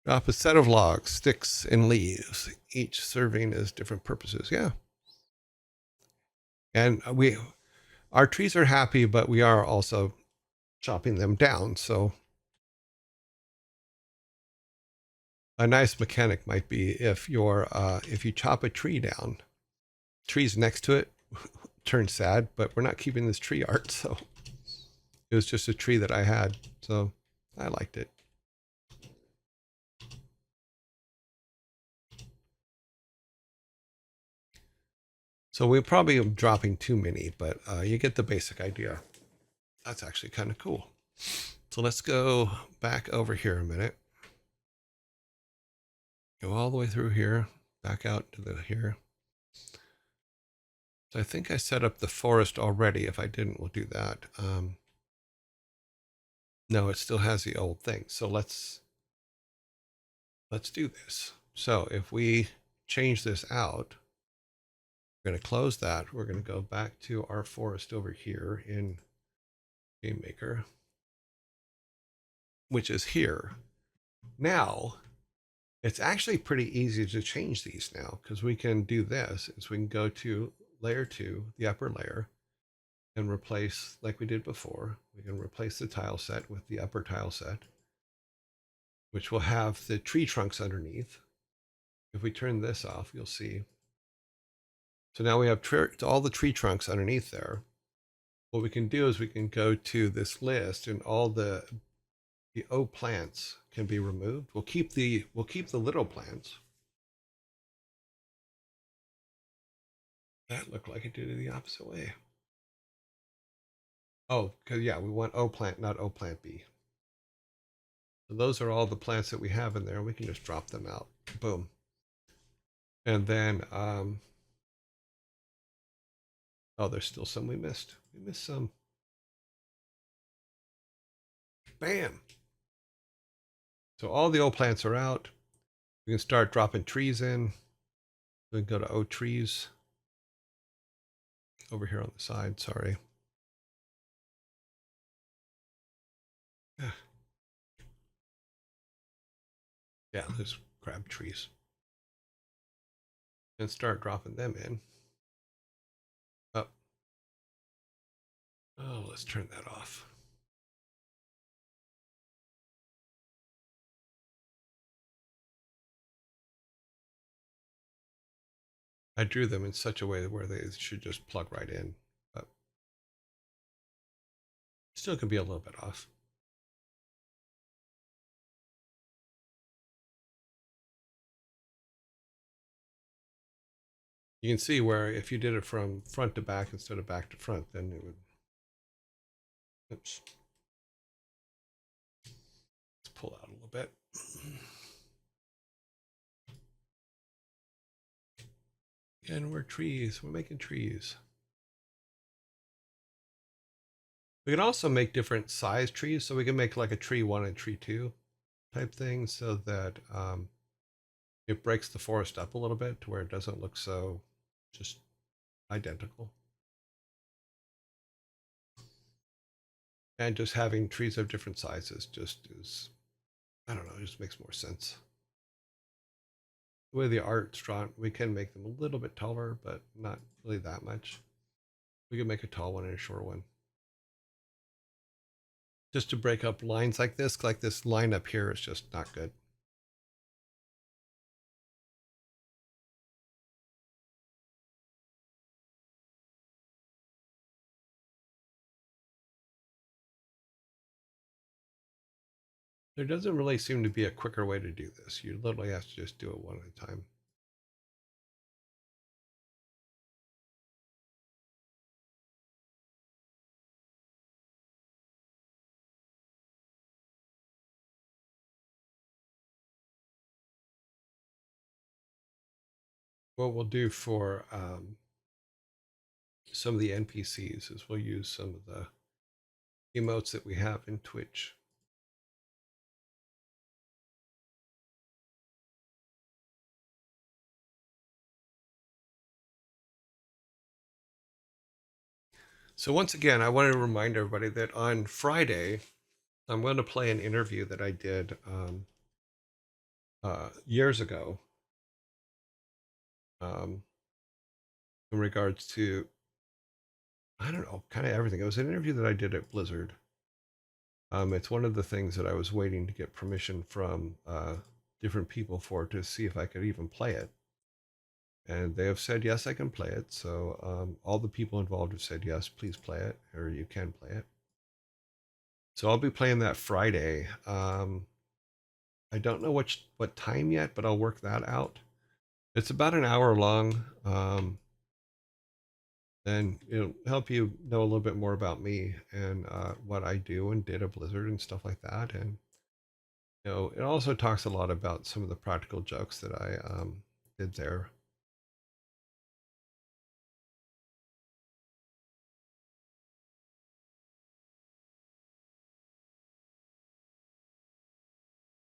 Drop a set of logs, sticks, and leaves, each serving as different purposes. Yeah. And our trees are happy, but we are also chopping them down. So a nice mechanic might be if you chop a tree down, trees next to it turn sad, but we're not keeping this tree art. So it was just a tree that I had. So I liked it. So we're probably dropping too many, but you get the basic idea. That's actually kind of cool. So let's go back over here a minute. Go all the way through here, back out to the here. So I think I set up the forest already. If I didn't, we'll do that. No, it still has the old thing. So let's do this. So if we change this out, we're going to close that. We're going to go back to our forest over here in Game Maker, which is here. Now, it's actually pretty easy to change these now because we can do this. Is we can go to layer 2, the upper layer, and replace, like we did before, we can replace the tile set with the upper tile set, which will have the tree trunks underneath. If we turn this off, you'll see. So now we have all the tree trunks underneath there. What we can do is we can go to this list and all the O plants can be removed. We'll keep the little plants. That looked like it did it the opposite way. Oh, because yeah, we want O plant, not O plant B. So those are all the plants that we have in there. We can just drop them out. Boom. And then, oh, there's still some we missed. We missed some. Bam. So all the old plants are out. We can start dropping trees in. We can go to O trees over here on the side. Sorry. Yeah, yeah, there's crab trees. And start dropping them in. Oh, oh, let's turn that off. I drew them in such a way where they should just plug right in, but still can be a little bit off. You can see where if you did it from front to back instead of back to front, then it would, oops, let's pull out a little bit. And we're trees, we're making trees. We can also make different size trees. So we can make like a tree 1 and tree 2 type thing so that it breaks the forest up a little bit to where it doesn't look so just identical. And just having trees of different sizes just is, I don't know, it just makes more sense. The way the art's drawn, we can make them a little bit taller, but not really that much. We can make a tall one and a short one. Just to break up lines like this line up here is just not good. There doesn't really seem to be a quicker way to do this. You literally have to just do it one at a time. What we'll do for some of the NPCs is we'll use some of the emotes that we have in Twitch. So once again, I want to remind everybody that on Friday, I'm going to play an interview that I did years ago in regards to, I don't know, kind of everything. It was an interview that I did at Blizzard. It's one of the things that I was waiting to get permission from different people for to see if I could even play it. And they have said, yes, I can play it. So all the people involved have said, yes, please play it, or you can play it. So I'll be playing that Friday. I don't know what time yet, but I'll work that out. It's about an hour long. And it'll help you know a little bit more about me and what I do and did at Blizzard and stuff like that. And it also talks a lot about some of the practical jokes that I did there.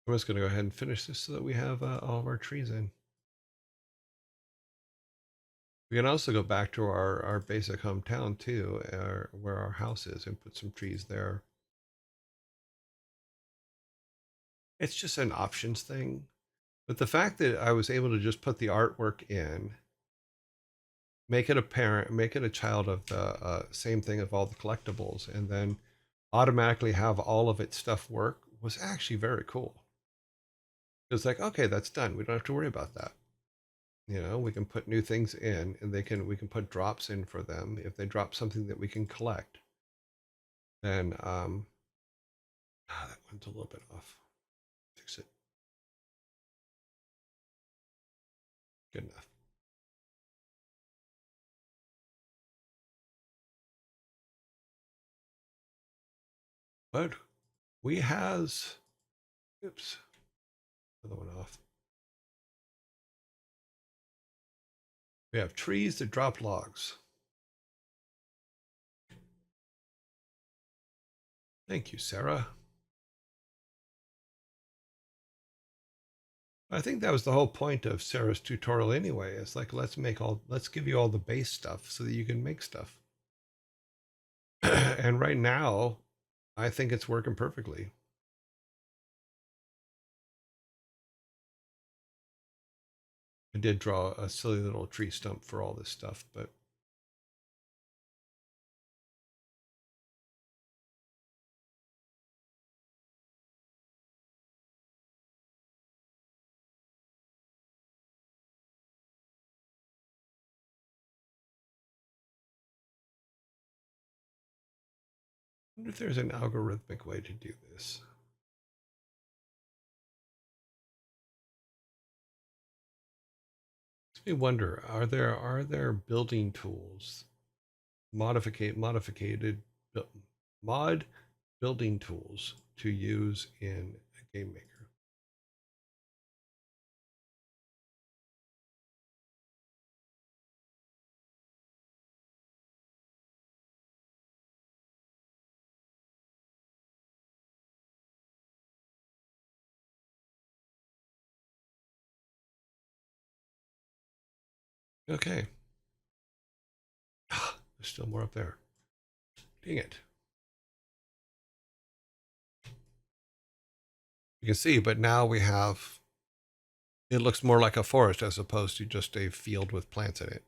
I'm just going to go ahead and finish this so that we have all of our trees in. We can also go back to our basic hometown too, where our house is, and put some trees there. It's just an options thing. But the fact that I was able to just put the artwork in, make it a parent, make it a child of the same thing of all the collectibles, and then automatically have all of its stuff work was actually very cool. It's like, okay, that's done. We don't have to worry about that. We can put new things in, and we can put drops in for them. If they drop something that we can collect, then that went a little bit off. Fix it. Good enough. But we has, oops, another one off. We have trees that drop logs. Thank you, Sarah. I think that was the whole point of Sarah's tutorial anyway. It's like, let's give you all the base stuff so that you can make stuff. And right now, I think it's working perfectly. I did draw a silly little tree stump for all this stuff, but I wonder if there's an algorithmic way to do this. me wonder, are there building tools, modified mod building tools to use in a game maker? Okay. There's still more up there. Dang it. You can see, but now we have, it looks more like a forest as opposed to just a field with plants in it.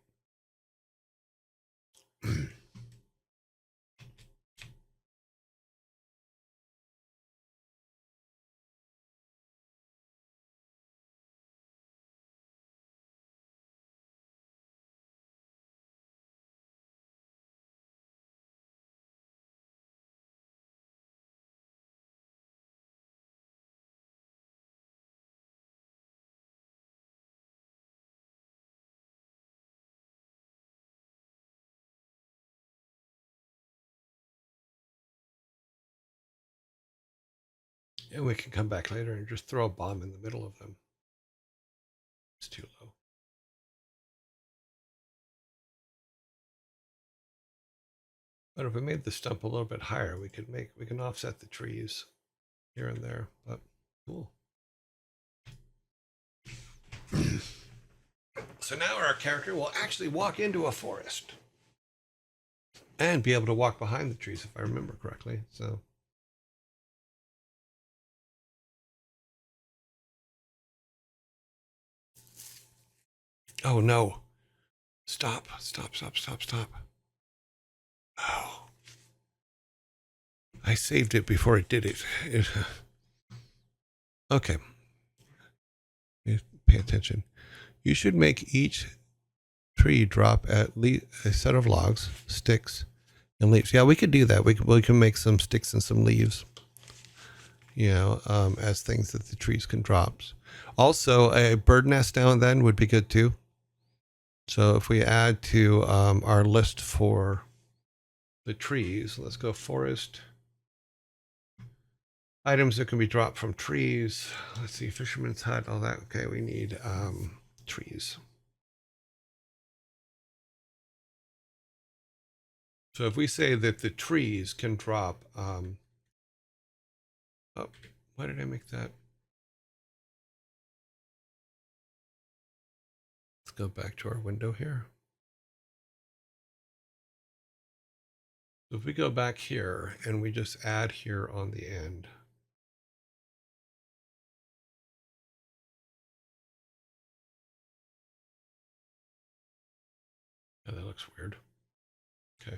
And we can come back later and just throw a bomb in the middle of them. It's too low. But if we made the stump a little bit higher, we can offset the trees here and there. But cool. So now our character will actually walk into a forest and be able to walk behind the trees, if I remember correctly. So oh no. Stop. Oh. I saved it before it did it. Okay. Pay attention. You should make each tree drop at least a set of logs, sticks, and leaves. Yeah, we could do that. We can make some sticks and some leaves, as things that the trees can drop. Also, a bird nest now and then would be good too. So if we add to our list for the trees, let's go forest. Items that can be dropped from trees. Let's see, fisherman's hut, all that. Okay, we need trees. So if we say that the trees can drop, oh, why did I make that? Let's go back to our window here. So if we go back here and we just add here on the end. Yeah, that looks weird. Okay.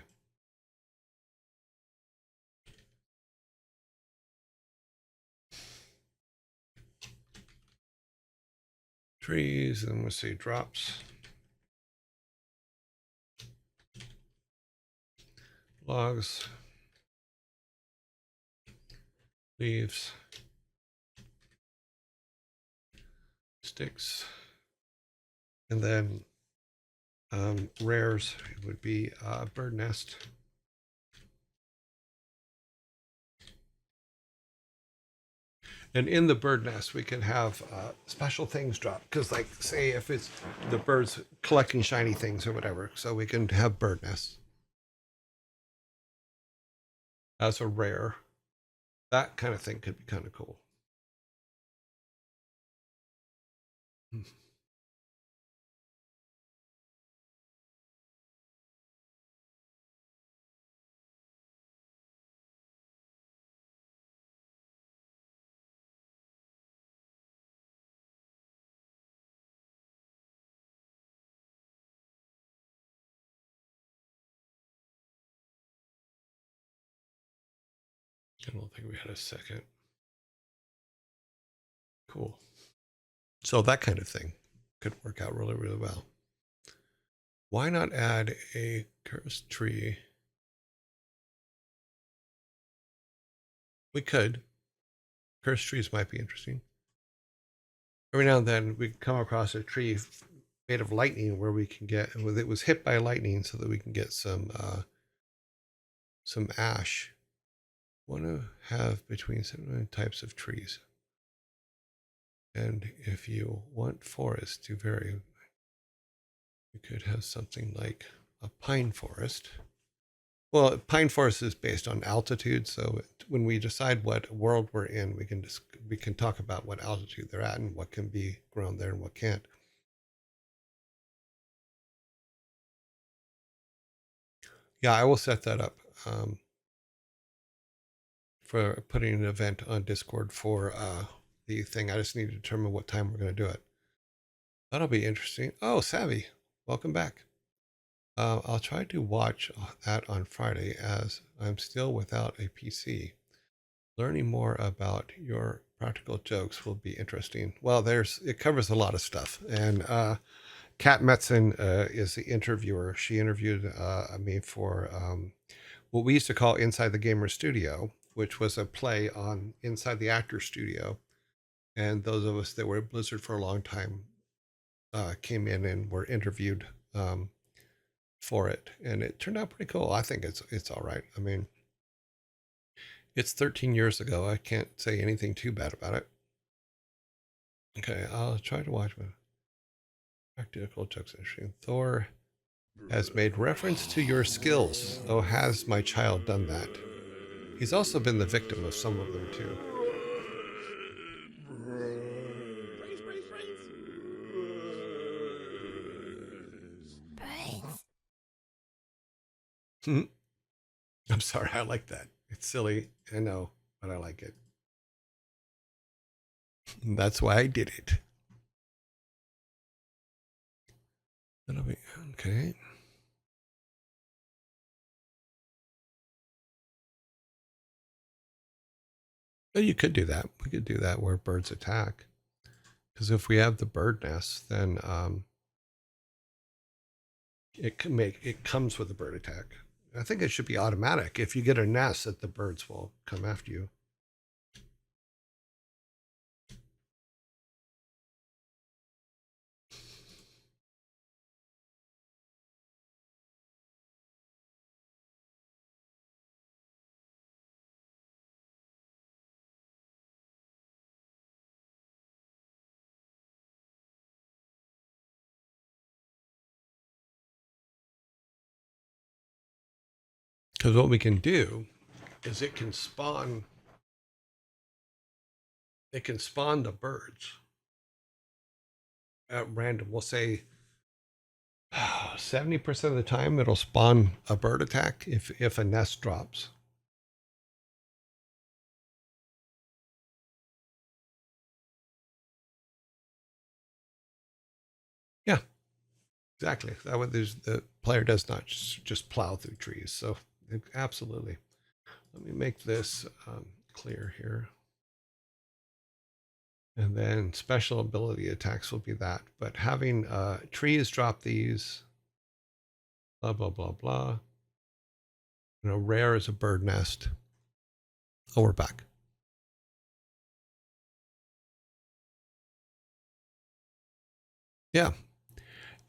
Trees, and we'll see drops. Logs. Leaves. Sticks. And then rares would be bird nest. And in the bird nest, we can have special things drop. Because, like, say, if it's the birds collecting shiny things or whatever, so we can have bird nests as a rare. That kind of thing could be kind of cool. I don't think we had a second. Cool. So that kind of thing could work out really, really well. Why not add a cursed tree? We could. Cursed trees might be interesting. Every now and then we come across a tree made of lightning where we can get, it was hit by lightning so that we can get some ash. Want to have between 7 types of trees. And if you want forests to vary, you could have something like a pine forest. Well, pine forest is based on altitude, so when we decide what world we're in, we can talk about what altitude they're at and what can be grown there and what can't. Yeah, I will set that up for putting an event on Discord for the thing. I just need to determine what time we're going to do it. That'll be interesting. Oh, Savvy, welcome back. I'll try to watch that on Friday as I'm still without a PC. Learning more about your practical jokes will be interesting. Well, it covers a lot of stuff. And Kat Metzen is the interviewer. She interviewed me for what we used to call Inside the Gamer Studio, which was a play on Inside the Actor Studio. And those of us that were at Blizzard for a long time came in and were interviewed for it, and it turned out pretty cool. I think it's all right. I mean, it's 13 years ago. I can't say anything too bad about it. Okay, I'll try to watch my practical jokes. Interesting. Thor has made reference to your skills. Oh, has my child done that? He's also been the victim of some of them too. I'm sorry, I like that. It's silly, I know, but I like it. That's why I did it. That'll be okay. Well, you could do that. We could do that where birds attack. Because if we have the bird nest, then it comes with a bird attack. I think it should be automatic. If you get a nest, that the birds will come after you. Because what we can do is it can spawn the birds at random. We'll say 70% of the time it'll spawn a bird attack if a nest drops. Yeah, exactly. That way the player does not just plow through trees. So absolutely. Let me make this clear here. And then special ability attacks will be that. But having trees drop these, blah, blah, blah, blah. You know, rare is a bird nest. Oh, we're back. Yeah.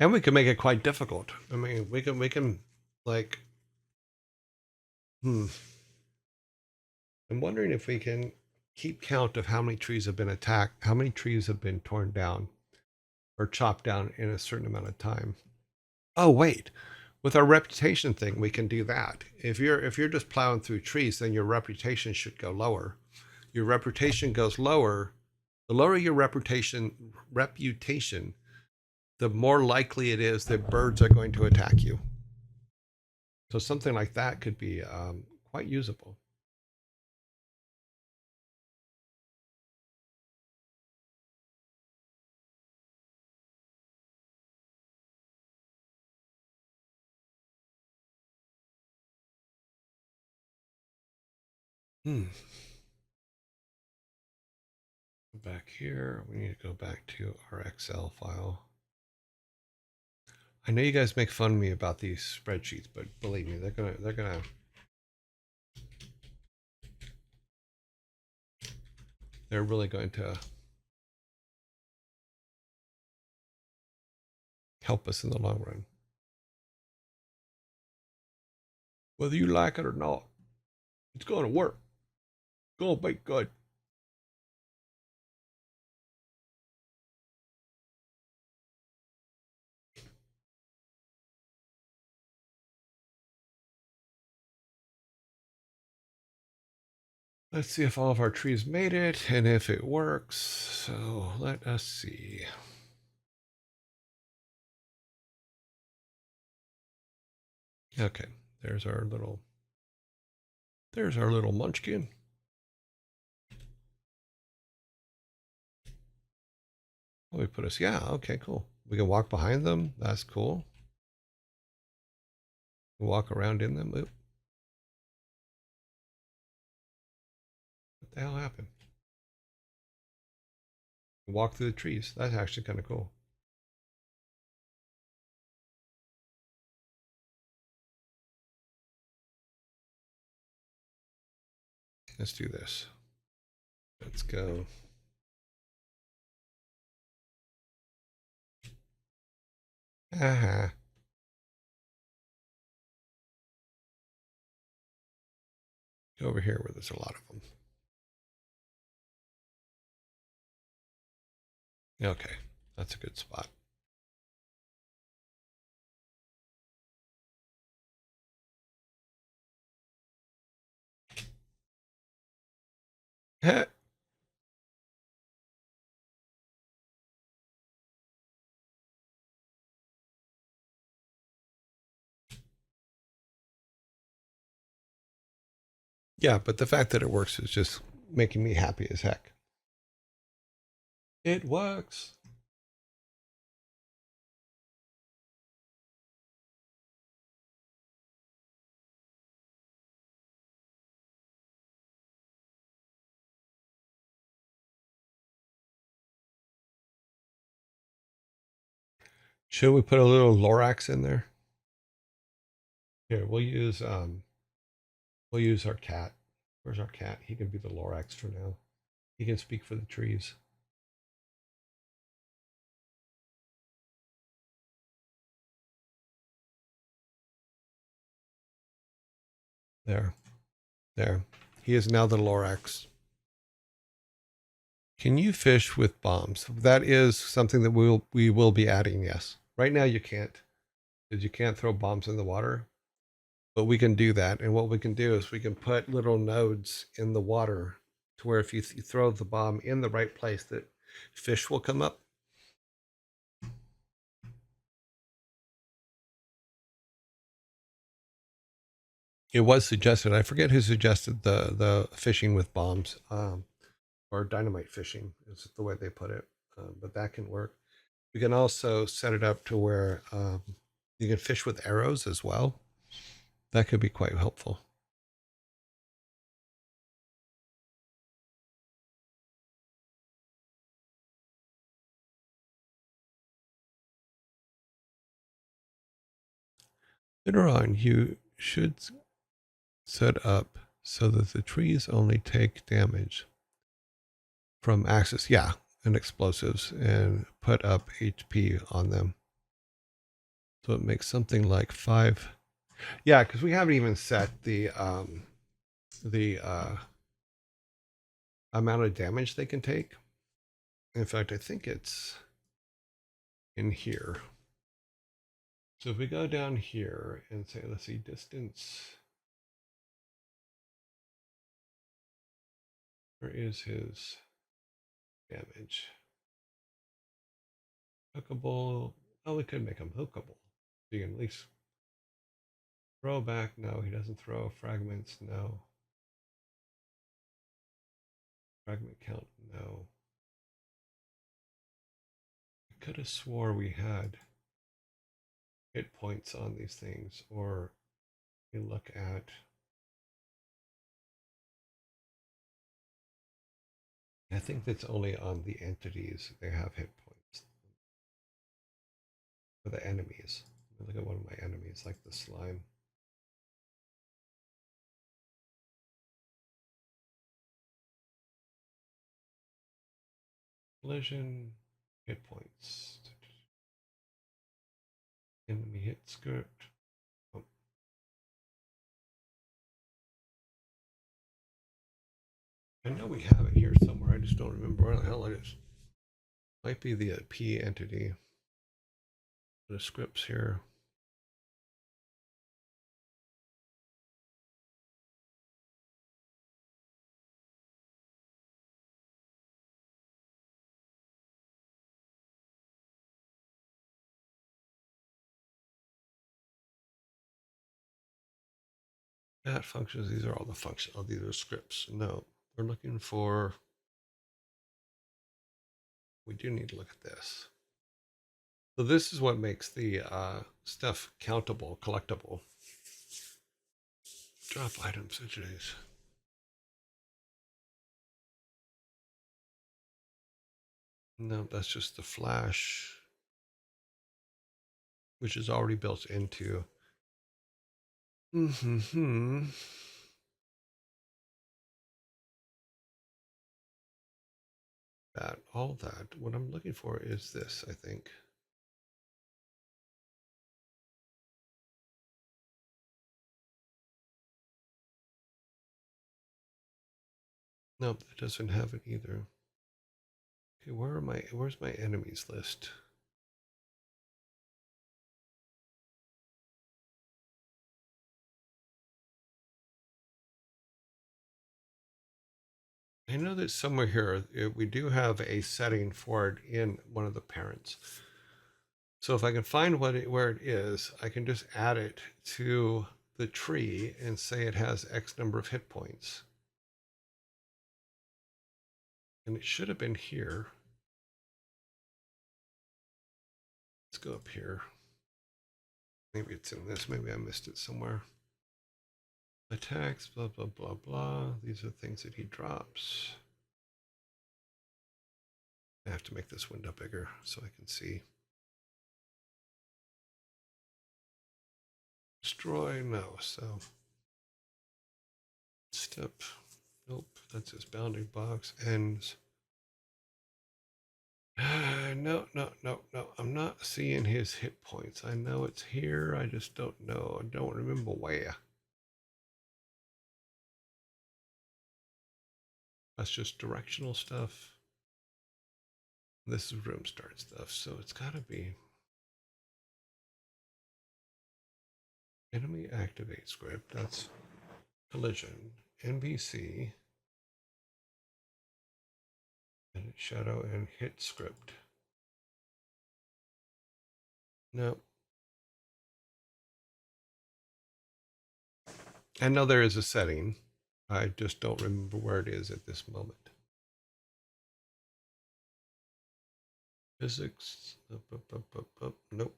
And we can make it quite difficult. I mean, we can like, I'm wondering if we can keep count of how many trees have been attacked, how many trees have been torn down or chopped down in a certain amount of time. Oh, wait. With our reputation thing, we can do that. If you're just plowing through trees, then your reputation should go lower. Your reputation goes lower. The lower your reputation, the more likely it is that birds are going to attack you. So something like that could be quite usable. Back here, we need to go back to our Excel file. I know you guys make fun of me about these spreadsheets, but believe me, they're really going to help us in the long run. Whether you like it or not, it's going to work. It's going to be good. Let's see if all of our trees made it and if it works. So let us see. Okay, there's our little munchkin. Oh, we put us, yeah, okay, cool. We can walk behind them. That's cool. Walk around in them. Oop. What the hell happened? Walk through the trees. That's actually kind of cool. Let's do this. Let's go. Aha. Go over here where there's a lot of them. Okay, that's a good spot. Yeah, but the fact that it works is just making me happy as heck. It works. Should we put a little Lorax in there? Here, we'll use our cat. Where's our cat? He can be the Lorax for now. He can speak for the trees. There. There. He is now the Lorax. Can you fish with bombs? That is something that we will be adding, yes. Right now you can't, because you can't throw bombs in the water. But we can do that. And what we can do is we can put little nodes in the water to where if you throw the bomb in the right place, that fish will come up. It was suggested. I forget who suggested the fishing with bombs, or dynamite fishing is the way they put it. But that can work. We can also set it up to where you can fish with arrows as well. That could be quite helpful. Later on, you should set up so that the trees only take damage from axes, yeah, and explosives, and put up HP on them. So it makes something like 5. Yeah, because we haven't even set the amount of damage they can take. In fact, I think it's in here. So if we go down here and say, let's see, distance. Where is his damage? Hookable. Oh, we could make him hookable. So you can at least throw back. No, he doesn't throw. Fragments. No. Fragment count. No. I could have swore we had hit points on these things, or we look at. I think that's only on the entities they have hit points. For the enemies. Look at one of my enemies, like the slime. Collision, hit points. Enemy hit script. Oh. I know we have it here somewhere. I just don't remember where the hell it is. Might be the P entity. The scripts here. That functions. These are all the functions. Oh, these are scripts. No, we're looking for. We do need to look at this. So this is what makes the stuff countable, collectible. Drop items, entities. No, that's just the flash, which is already built into. That, all that. What I'm looking for is this, I think. Nope, it doesn't have it either. Okay, where's my enemies list? I know that somewhere here we do have a setting for it in one of the parents. So if I can find where it is, I can just add it to the tree and say it has X number of hit points. And it should have been here. Let's go up here. Maybe it's in this. Maybe I missed it somewhere. Attacks, blah, blah, blah, blah. These are things that he drops. I have to make this window bigger so I can see. Destroy, no. So step, nope. That's his bounding box. Ends. No. I'm not seeing his hit points. I know it's here. I just don't know. I don't remember where. That's just directional stuff. This is room start stuff. So it's got to be enemy activate script. That's collision. NBC. And shadow and hit script. No. I know there is a setting. I just don't remember where it is at this moment. Physics. Nope.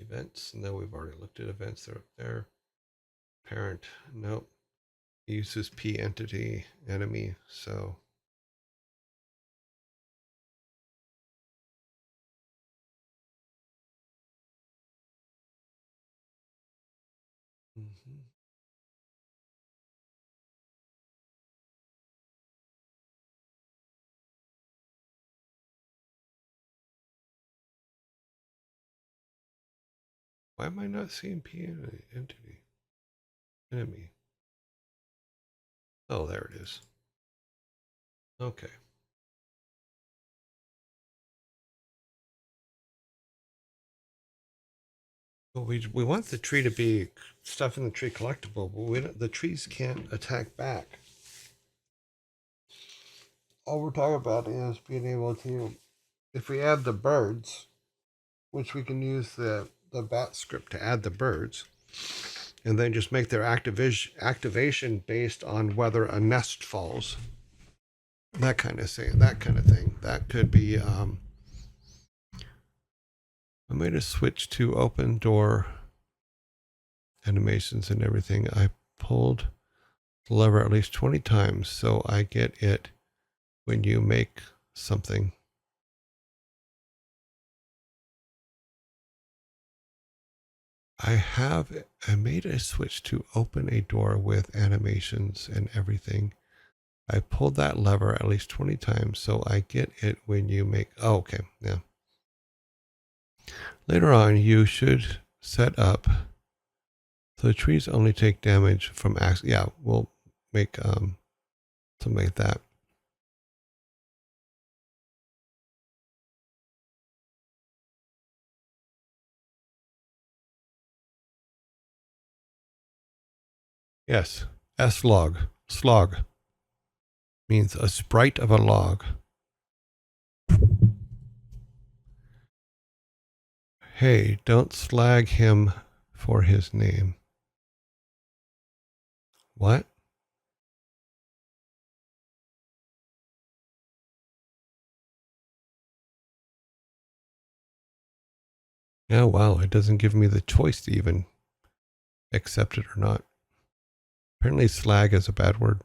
Events. No, we've already looked at events. They're up there. Parent. Nope. Uses P entity enemy. So. Mm-hmm. Why am I not seeing P entity? Enemy. Oh, there it is. Okay. Well, we want the tree to be stuff in the tree collectible, but the trees can't attack back. All we're talking about is being able to, if we add the birds, which we can use the bat script to add the birds, and then just make their activation based on whether a nest falls. That kind of thing. That could be. I made a switch to open door animations and everything. I pulled the lever at least 20 times, so I get it when you make something. I made a switch to open a door with animations and everything. I pulled that lever at least 20 times, so I get it when you make, oh, okay, yeah. Later on, you should set up so the trees only take damage from axe. Yeah, we'll make something like that. Yes, S-log. Slog means a sprite of a log. Hey, don't slag him for his name. What? Yeah, wow, it doesn't give me the choice to even accept it or not. Apparently slag is a bad word.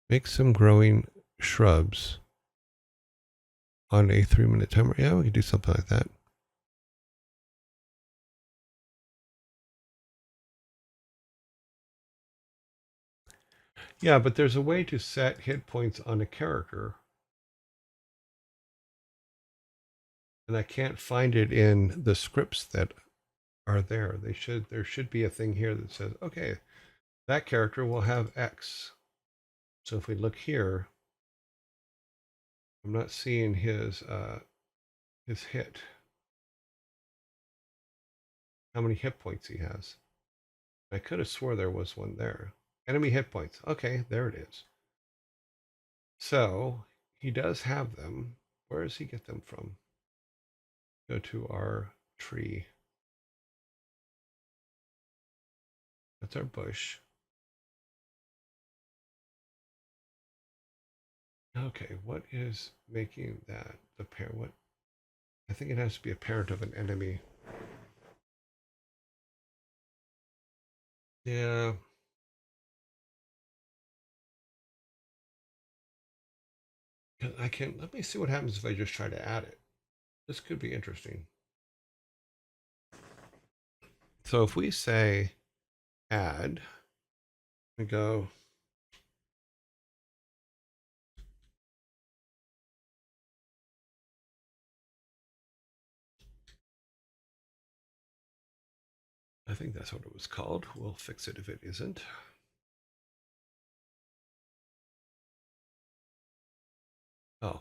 Make some growing shrubs on a 3-minute timer. Yeah, we could do something like that. Yeah, but there's a way to set hit points on a character, and I can't find it in the scripts that are there. There should be a thing here that says, okay, that character will have X. So if we look here, I'm not seeing his hit. How many hit points he has. I could have swore there was one there. Enemy hit points. Okay, there it is. So he does have them. Where does he get them from? Go to our tree. That's our bush. Okay, what is making that the pair? What? I think it has to be a parent of an enemy. Yeah. I can, let me see what happens if I just try to add it. This could be interesting. So if we say add, we go, I think that's what it was called. We'll fix it if it isn't. Oh,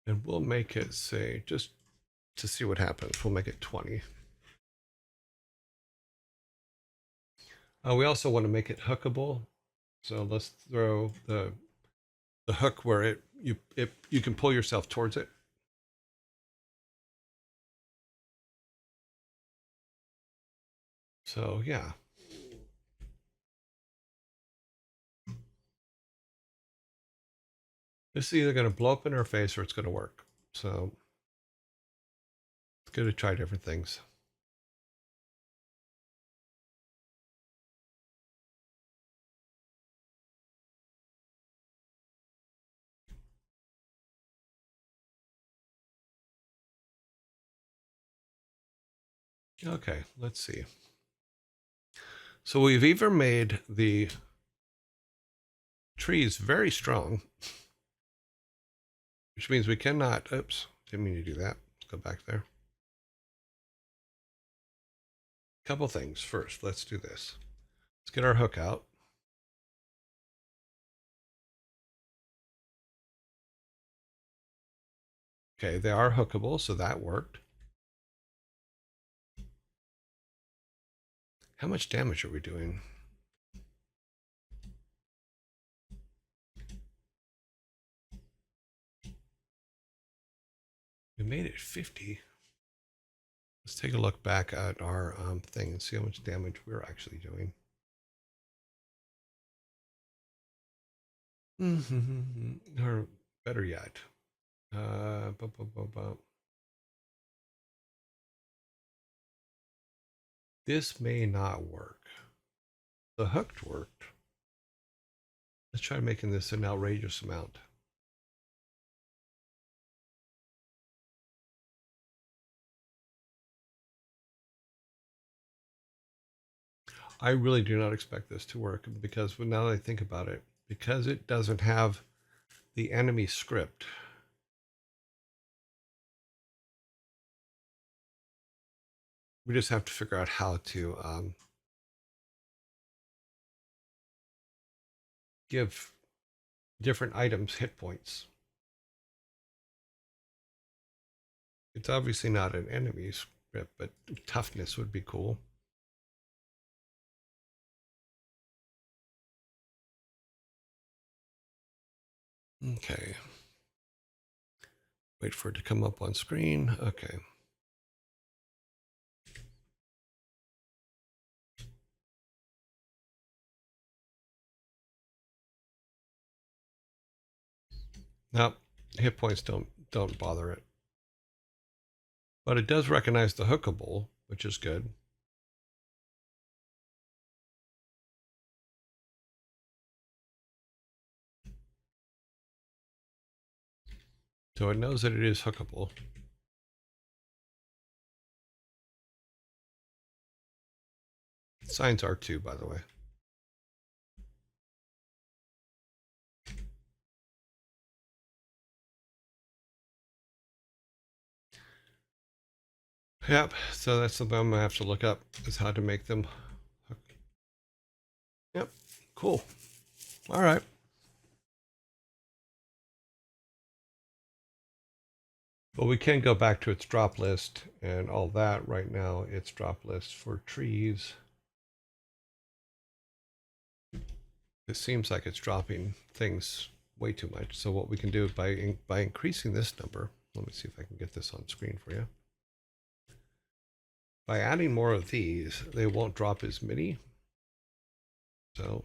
and we'll make it say, just to see what happens, we'll make it 20. We also want to make it hookable. So let's throw the hook where you can pull yourself towards it. So yeah. This is either going to blow up in our face or it's going to work. So it's good to try different things. Okay, let's see. So we've either made the trees very strong, which means we cannot, oops, didn't mean to do that. Let's go back there. Couple things. First, let's do this. Let's get our hook out. Okay, they are hookable, so that worked. How much damage are we doing? We made it 50. Let's take a look back at our thing and see how much damage we're actually doing. Or better yet, uh, bu- bu- bu- bu- this may not work. The hooked worked. Let's try making this an outrageous amount. I really do not expect this to work because now that I think about it, because it doesn't have the enemy script, we just have to figure out how to give different items hit points. It's obviously not an enemy script, but toughness would be cool. Okay. Wait for it to come up on screen. Okay. Now, hit points don't bother it. But it does recognize the hookable, which is good. So it knows that it is hookable. Signs are too, by the way. Yep, so that's something I'm gonna have to look up, is how to make them hook. Yep, cool. All right. Well, we can go back to its drop list and all that. Right now, its drop list for trees. It seems like it's dropping things way too much. So what we can do by increasing this number, let me see if I can get this on screen for you. By adding more of these, they won't drop as many. So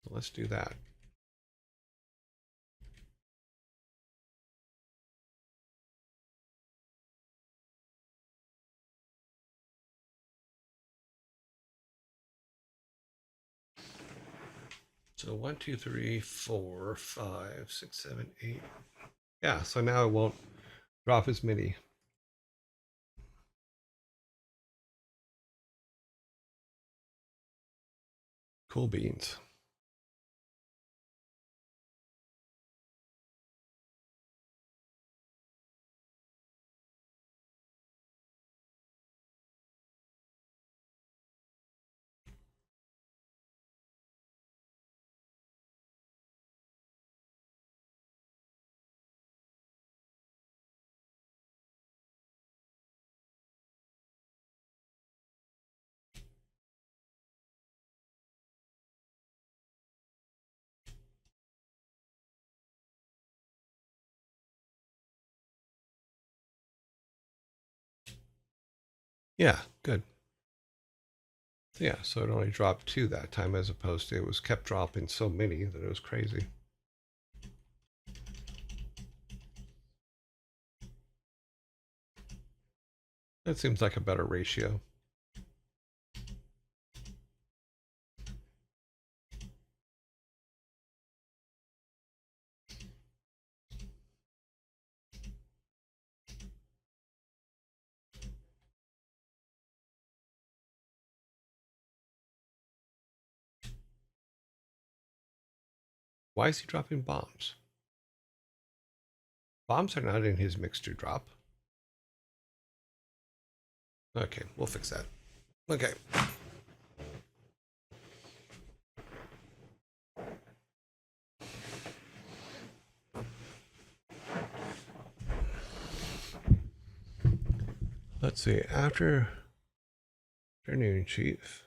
let's do that. So 1, 2, 3, 4, 5, 6, 7, 8. Yeah, so now it won't drop as many. Cool beans. Yeah, good. Yeah, so it only dropped 2 that time as opposed to it was kept dropping so many that it was crazy. That seems like a better ratio. Why is he dropping bombs? Bombs are not in his mix to drop. Okay, we'll fix that. Okay. Let's see. Afternoon, Chief,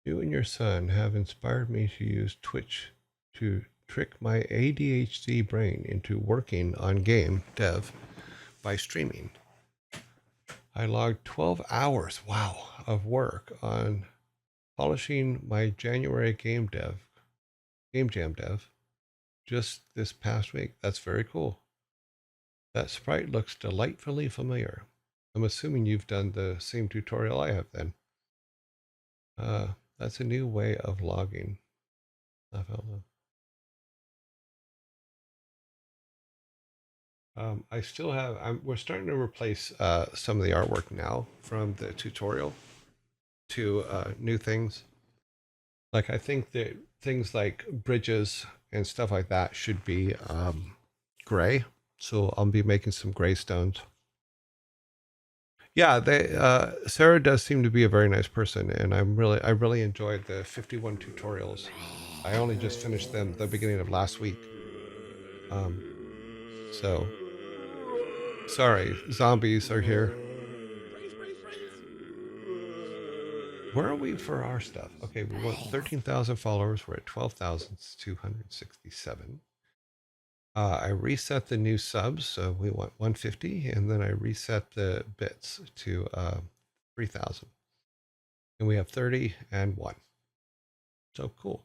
you and your son have inspired me to use Twitch to trick my ADHD brain into working on game dev by streaming. I logged 12 hours, wow, of work on polishing my January game jam dev, just this past week. That's very cool. That sprite looks delightfully familiar. I'm assuming you've done the same tutorial I have then. That's a new way of logging. I don't know. I still have. We're starting to replace some of the artwork now from the tutorial to new things. Like I think that things like bridges and stuff like that should be gray. So I'll be making some gray stones. Yeah, they Sarah does seem to be a very nice person, and I really enjoyed the 51 tutorials. I only just finished them the beginning of last week. Um, so sorry, zombies are here. Where are we for our stuff? Okay, we want 13,000 followers. We're at 12,267. I reset the new subs, so we want 150, and then I reset the bits to 3,000. And we have 30 and 1. So cool.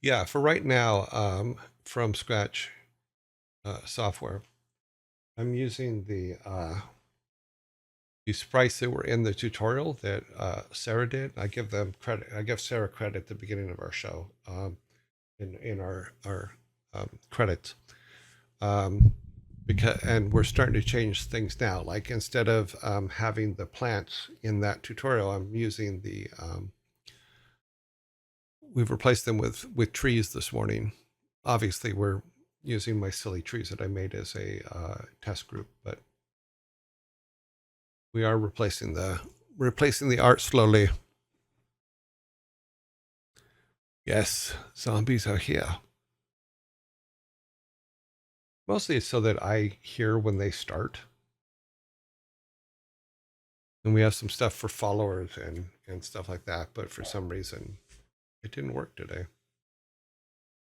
Yeah, for right now, from scratch software, I'm using the sprites that were in the tutorial that Sarah did. I give them credit. I give Sarah credit at the beginning of our show, in our credits. Because and we're starting to change things now. Like instead of having the plants in that tutorial, I'm using the we've replaced them with trees this morning. Obviously, we're using my silly trees that I made as a test group, but we are replacing the art slowly. Yes, zombies are here. Mostly it's so that I hear when they start. And we have some stuff for followers and stuff like that, but for some reason it didn't work today.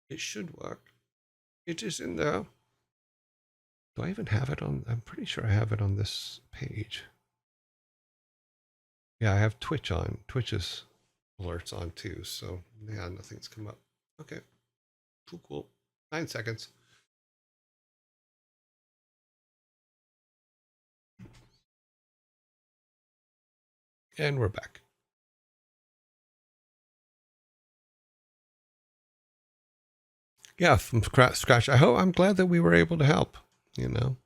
It should work. It is in there. Do I even have it on? I'm pretty sure I have it on this page. Yeah, I have Twitch on. Twitch's alerts on too. So yeah, nothing's come up. Okay. Cool. 9 seconds. And we're back. Yeah, from scratch. I'm glad that we were able to help. You know,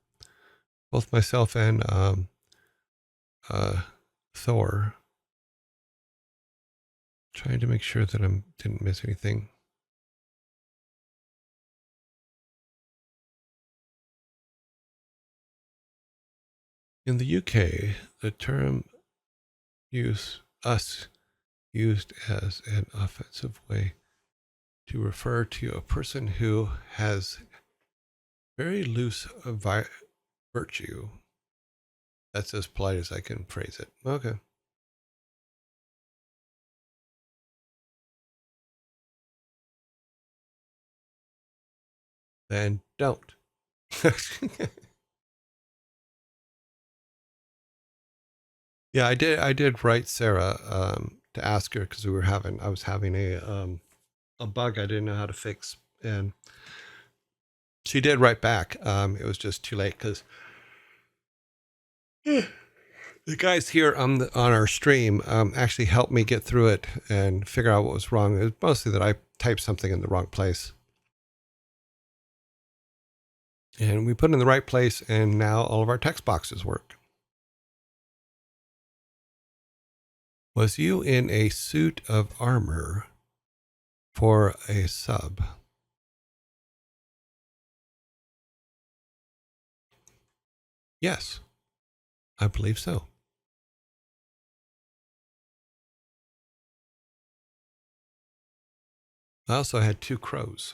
both myself and uh, Thor. Trying to make sure that I didn't miss anything. In the UK, the term us used as an offensive way to refer to a person who has very loose virtue. That's as polite as I can phrase it. Okay. Then don't. Yeah, I did write Sarah to ask her because I was having a bug I didn't know how to fix, and she did write back. It was just too late because the guys here on our stream actually helped me get through it and figure out what was wrong. It was mostly that I typed something in the wrong place, and we put it in the right place, and now all of our text boxes work. Was you in a suit of armor for a sub? Yes, I believe so. I also had 2 crows.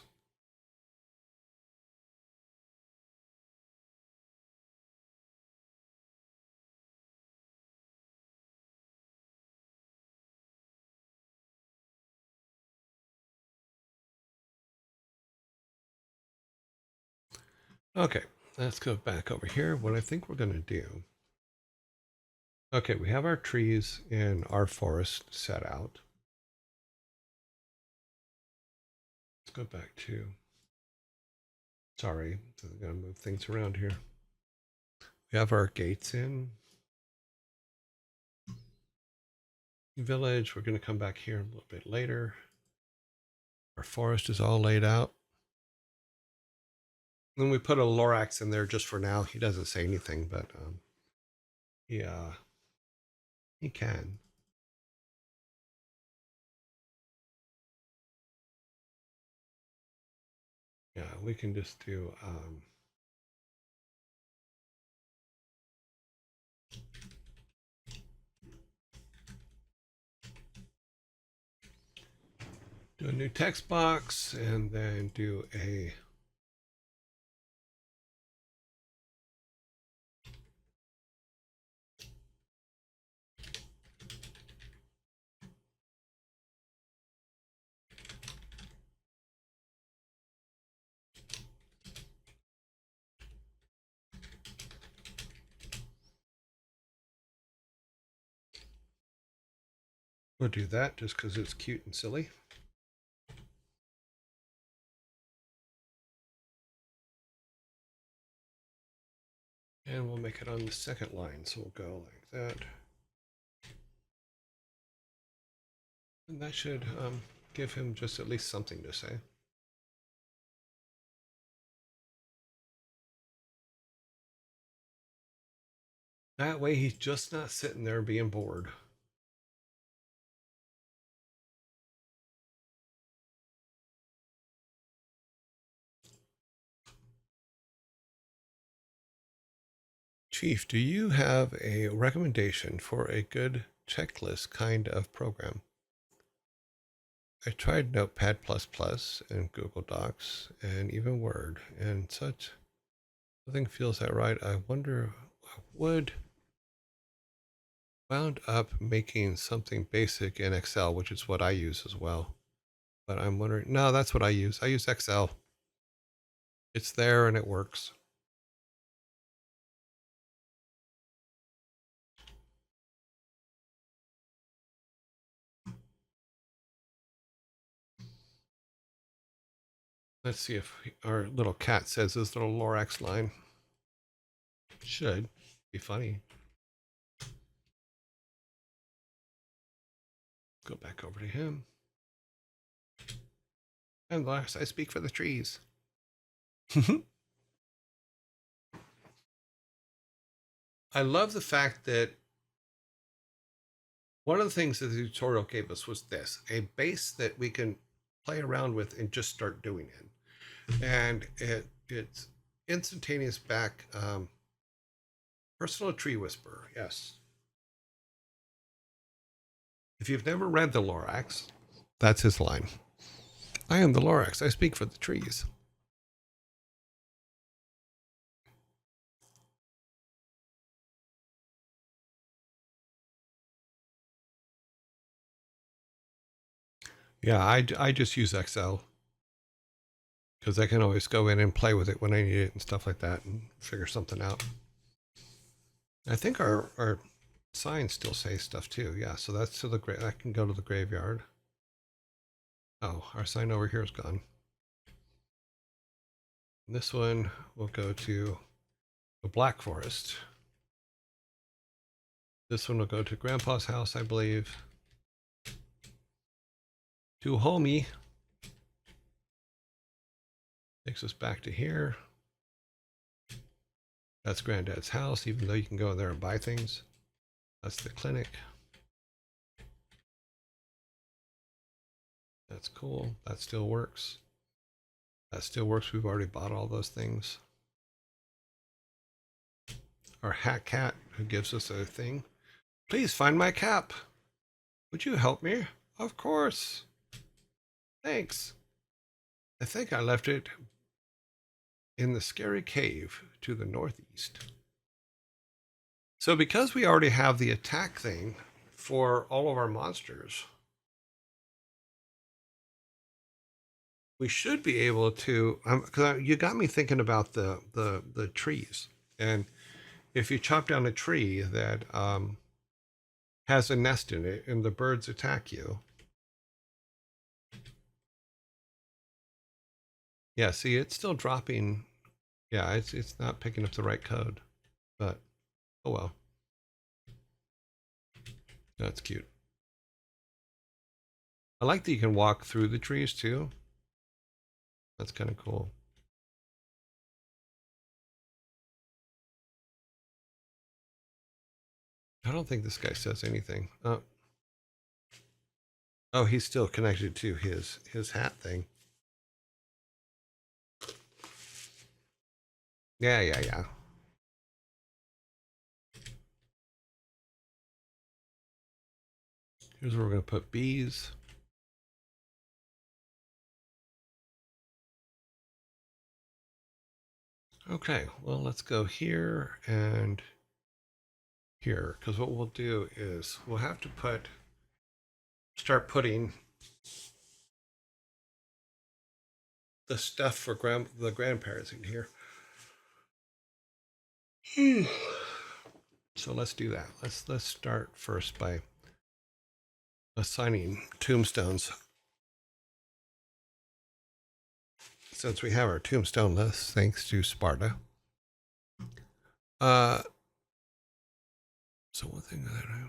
Okay, let's go back over here. What I think we're going to do. Okay, we have our trees in our forest set out. Let's go back to. Sorry, I'm going to move things around here. We have our gates in. Village, we're going to come back here a little bit later. Our forest is all laid out. Then we put a Lorax in there just for now. He doesn't say anything, but yeah, he can. Yeah, we can just do do a new text box and then do a we'll do that just because it's cute and silly. And we'll make it on the second line. So we'll go like that. And that should give him just at least something to say. That way he's just not sitting there being bored. Chief, do you have a recommendation for a good checklist kind of program? I tried Notepad++ and Google Docs and even Word and such. Nothing feels that right. I wonder, I would wound up making something basic in Excel, which is what I use as well. But I'm wondering, no, that's what I use. I use Excel. It's there and it works. Let's see if our little cat says his little Lorax line. Should be funny. Go back over to him. And last, I speak for the trees. I love the fact that one of the things that the tutorial gave us was this, a base that we can play around with and just start doing it. And it's instantaneous back. Personal tree whisperer, yes. If you've never read the Lorax, that's his line. I am the Lorax. I speak for the trees. Yeah, I just use Excel because I can always go in and play with it when I need it and stuff like that and figure something out. I think our signs still say stuff too. Yeah, so that's to the I can go to the graveyard. Oh, our sign over here is gone. And this one will go to the Black Forest. This one will go to Grandpa's house, I believe. To Homie. Takes us back to here. That's Granddad's house, even though you can go in there and buy things. That's the clinic. That's cool. That still works. That still works. We've already bought all those things. Our hat cat who gives us a thing. Please find my cap. Would you help me? Of course. Thanks. I think I left it in the scary cave to the northeast. So because we already have the attack thing for all of our monsters, we should be able to, because you got me thinking about the trees. And if you chop down a tree that has a nest in it and the birds attack you. Yeah, see, it's still dropping. Yeah, it's not picking up the right code, but oh well. That's cute. I like that you can walk through the trees too. That's kind of cool. I don't think this guy says anything. Oh, he's still connected to his hat thing. Yeah, yeah, yeah. Here's where we're going to put bees. Okay, well, let's go here and here, because what we'll do is we'll have to start putting the stuff for the grandparents in here. So let's do that. Let's start first by assigning tombstones. Since we have our tombstone list, thanks to Sparta. Uh, so one thing that I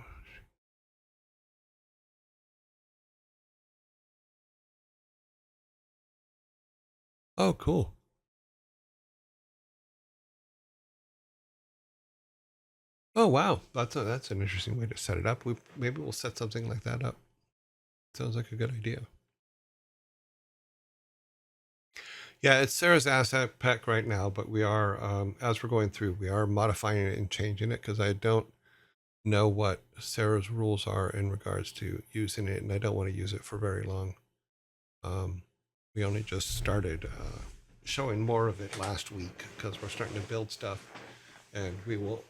oh cool. Oh wow, that's an interesting way to set it up. Maybe we'll set something like that up. Sounds like a good idea. Yeah, it's Sarah's asset pack right now, but we are as we're going through, we are modifying it and changing it because I don't know what Sarah's rules are in regards to using it, and I don't want to use it for very long. We only just started showing more of it last week because we're starting to build stuff, and we will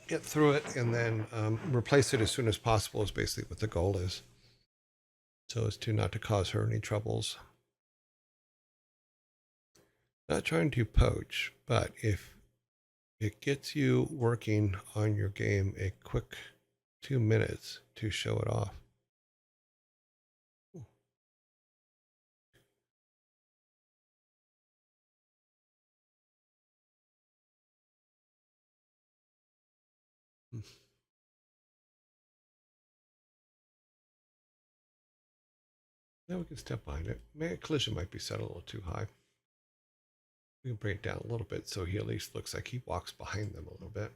get through it and then replace it as soon as possible. Is basically what the goal is, so as to not to cause her any troubles. Not trying to poach, but if it gets you working on your game a quick 2 minutes to show it off. Now we can step behind it. Maybe collision might be set a little too high. We can bring it down a little bit so he at least looks like he walks behind them a little bit.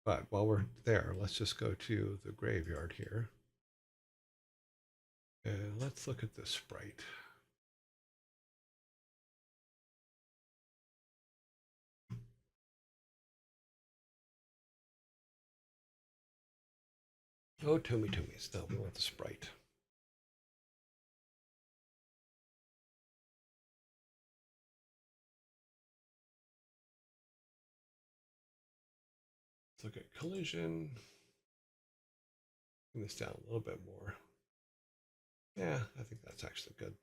But while we're there, let's just go to the graveyard here. And let's look at the sprite. Oh, Toomey's. No, we want the sprite. Let's look at collision. Bring this down a little bit more. Yeah, I think that's actually good.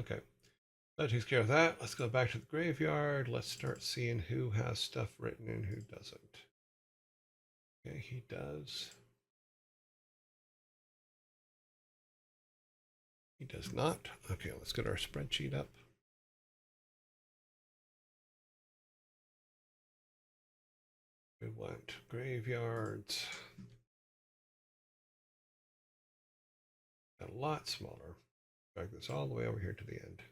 Okay, that takes care of that. Let's go back to the graveyard. Let's start seeing who has stuff written and who doesn't. Okay, he does. He does not. Okay, let's get our spreadsheet up. We want graveyards. A lot smaller. Drag this all the way over here to the end.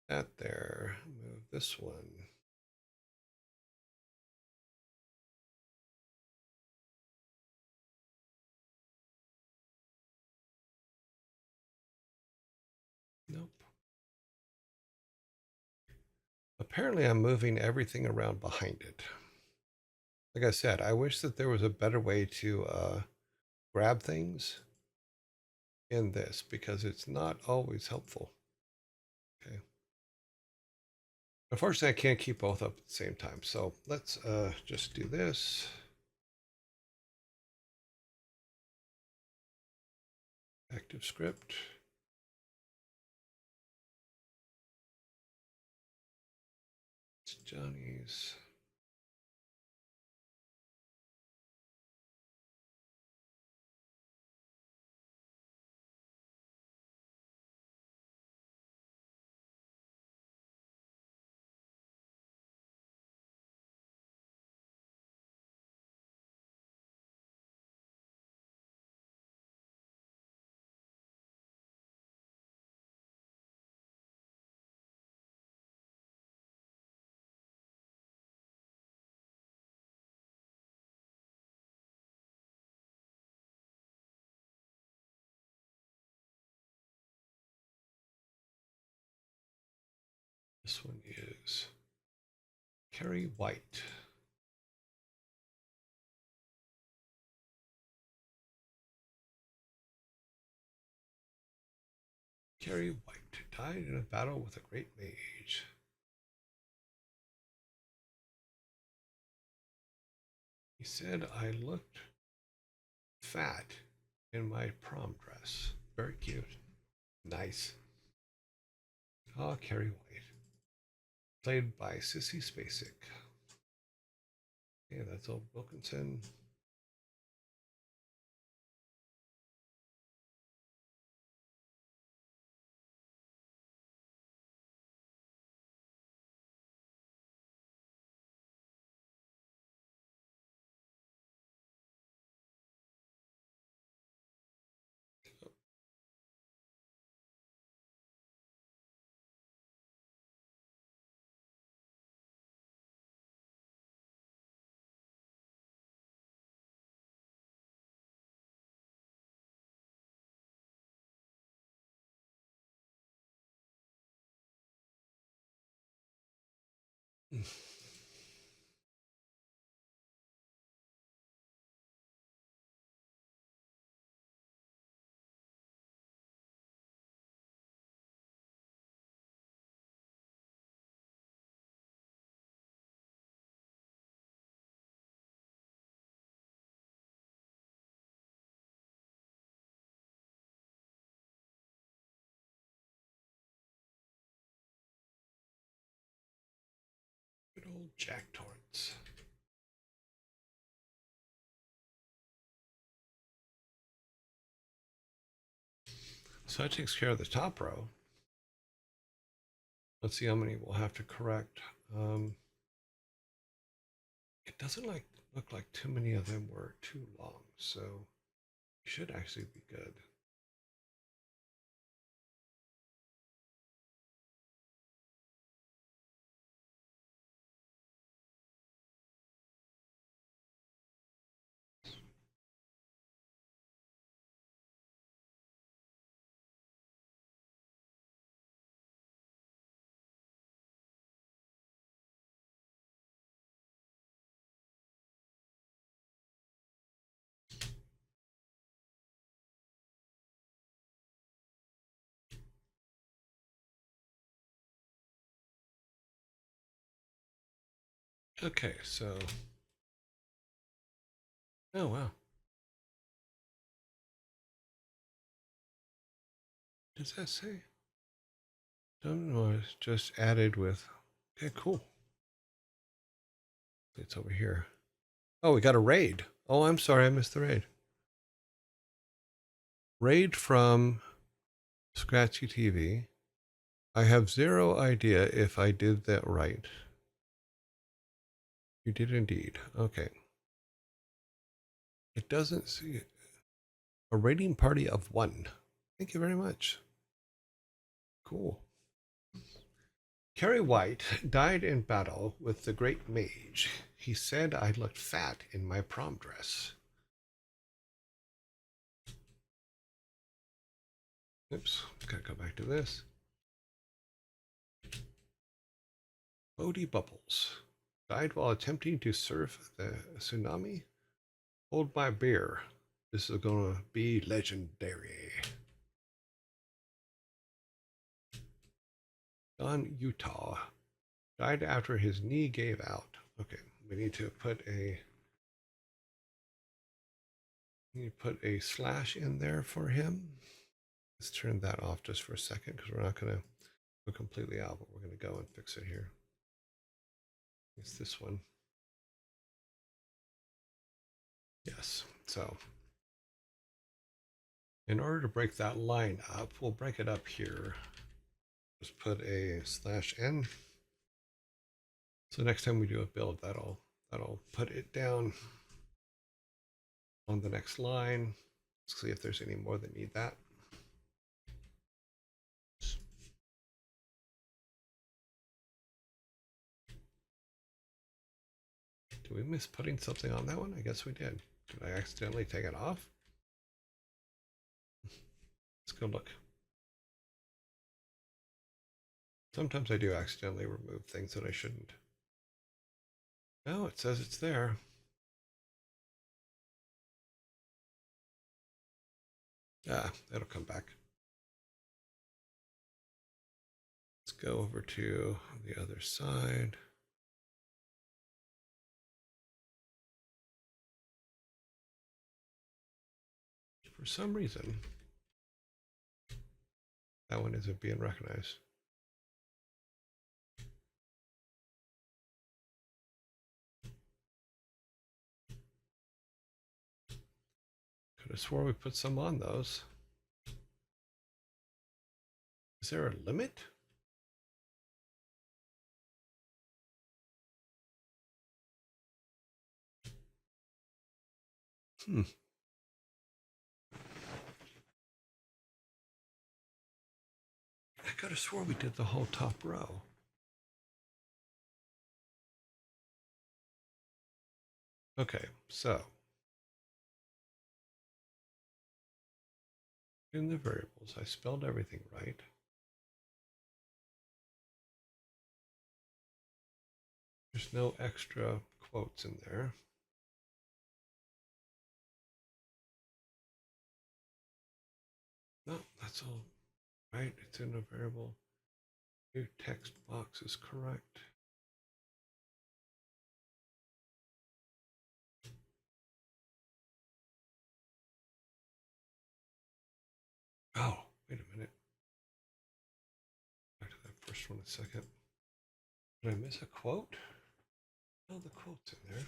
That there. Move this one. Nope. Apparently I'm moving everything around behind it. Like I said, I wish that there was a better way to grab things in this because it's not always helpful. Okay. Unfortunately, I can't keep both up at the same time. So let's just do this. Active script. It's Johnny's. This one is Carrie White. Carrie White died in a battle with a great mage. He said I looked fat in my prom dress. Very cute. Nice. Ah, Carrie White. Played by Sissy Spacek. Yeah, that's old Wilkinson. Good old Jack Torrance. So that takes care of the top row. Let's see how many we'll have to correct. It doesn't look like too many of them were too long, so we should actually be good. Okay, so oh wow. Does that say? Don't know. It's just added with. Okay, cool. It's over here. Oh, we got a raid. Oh, I'm sorry, I missed the raid. Raid from Scratchy TV. I have zero idea if I did that right. You did indeed. Okay. It doesn't see a raiding party of 1. Thank you very much. Cool. Carrie White died in battle with the great mage. He said I looked fat in my prom dress. Oops, gotta go back to this. Bodie Bubbles died while attempting to surf the tsunami. Hold my beer. This is gonna be legendary. Don Utah died after his knee gave out. Okay, we need to put a slash in there for him. Let's turn that off just for a second because we're not going to go completely out, but we're going to go and fix it here. It's this one. Yes. So in order to break that line up, we'll break it up here. Just put a /n. So next time we do a build, that'll put it down on the next line. Let's see if there's any more that need that. Did we miss putting something on that one? I guess we did. Did I accidentally take it off? Let's go look. Sometimes I do accidentally remove things that I shouldn't. No, it says it's there. Ah, it'll come back. Let's go over to the other side. For some reason, that one isn't being recognized. Could have swore we put some on those. Is there a limit? Hmm. I could have swore we did the whole top row. Okay, so in the variables, I spelled everything right. There's no extra quotes in there. No, that's all right. It's in a variable. New text box is correct. Oh, wait a minute. Back to that first one a second. Did I miss a quote? Oh, the quote's in there.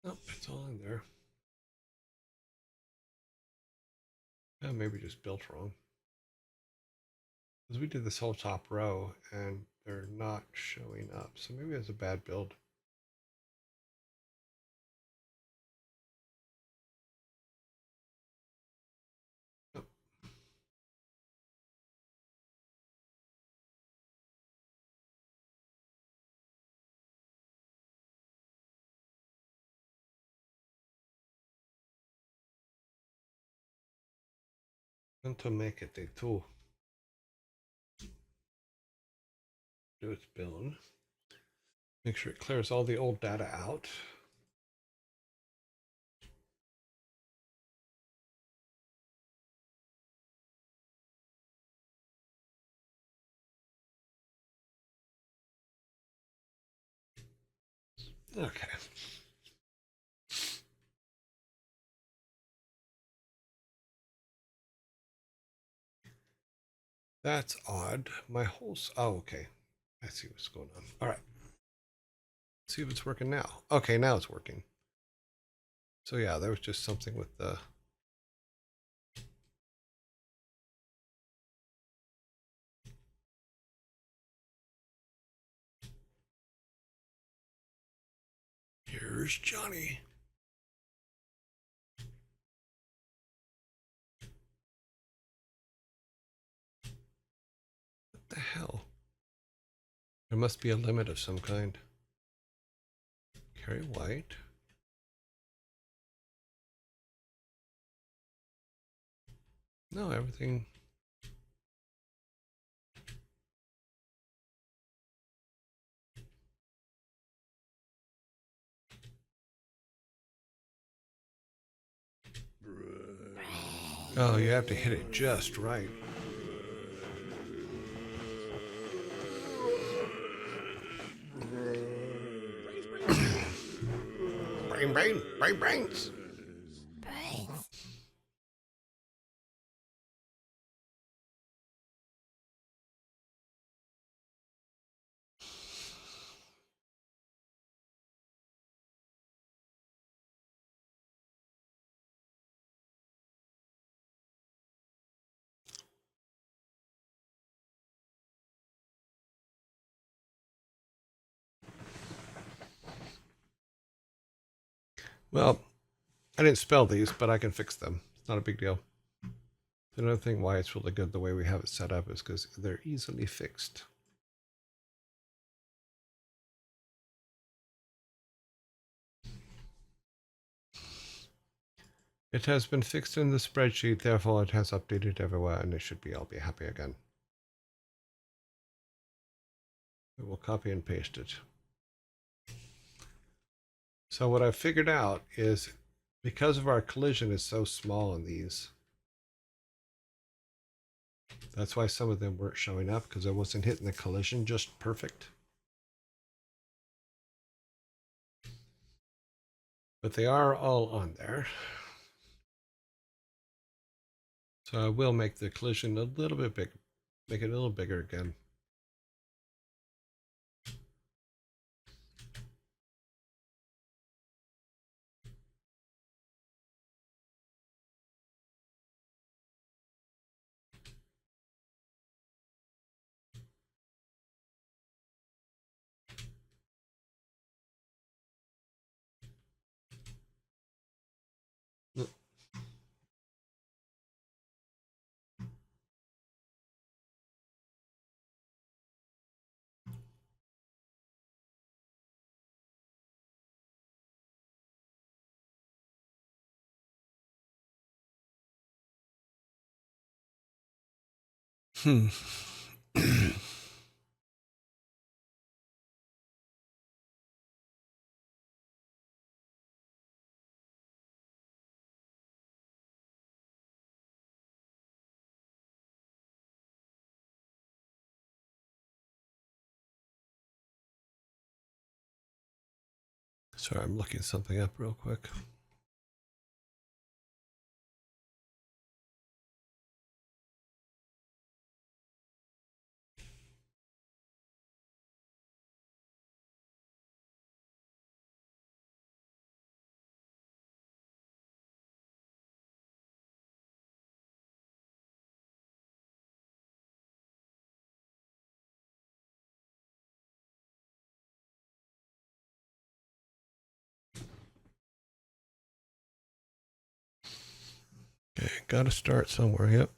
Nope, it's all in there. Yeah, maybe just built wrong. Because we did this whole top row and they're not showing up. So maybe it's a bad build. Oh. Quanto make it too. Do its build. Make sure it clears all the old data out. Okay. That's odd. My whole... Oh, okay. I see what's going on. All right. Let's see if it's working now. Okay, now it's working. So yeah, there was just something with the... Here's Johnny. What the hell? There must be a limit of some kind. Carry white. No, everything... Oh, you have to hit it just right. Brains. Well, I didn't spell these, but I can fix them. It's not a big deal. Another thing why it's really good the way we have it set up is because they're easily fixed. It has been fixed in the spreadsheet, therefore it has updated everywhere, and it should be, I'll be happy again. We will copy and paste it. So what I've figured out is because of our collision is so small in these, that's why some of them weren't showing up, because I wasn't hitting the collision just perfect. But they are all on there. So I will make the collision a little bit big, make it a little bigger again. Hmm. Sorry, I'm looking something up real quick. Okay, got to start somewhere. Yep.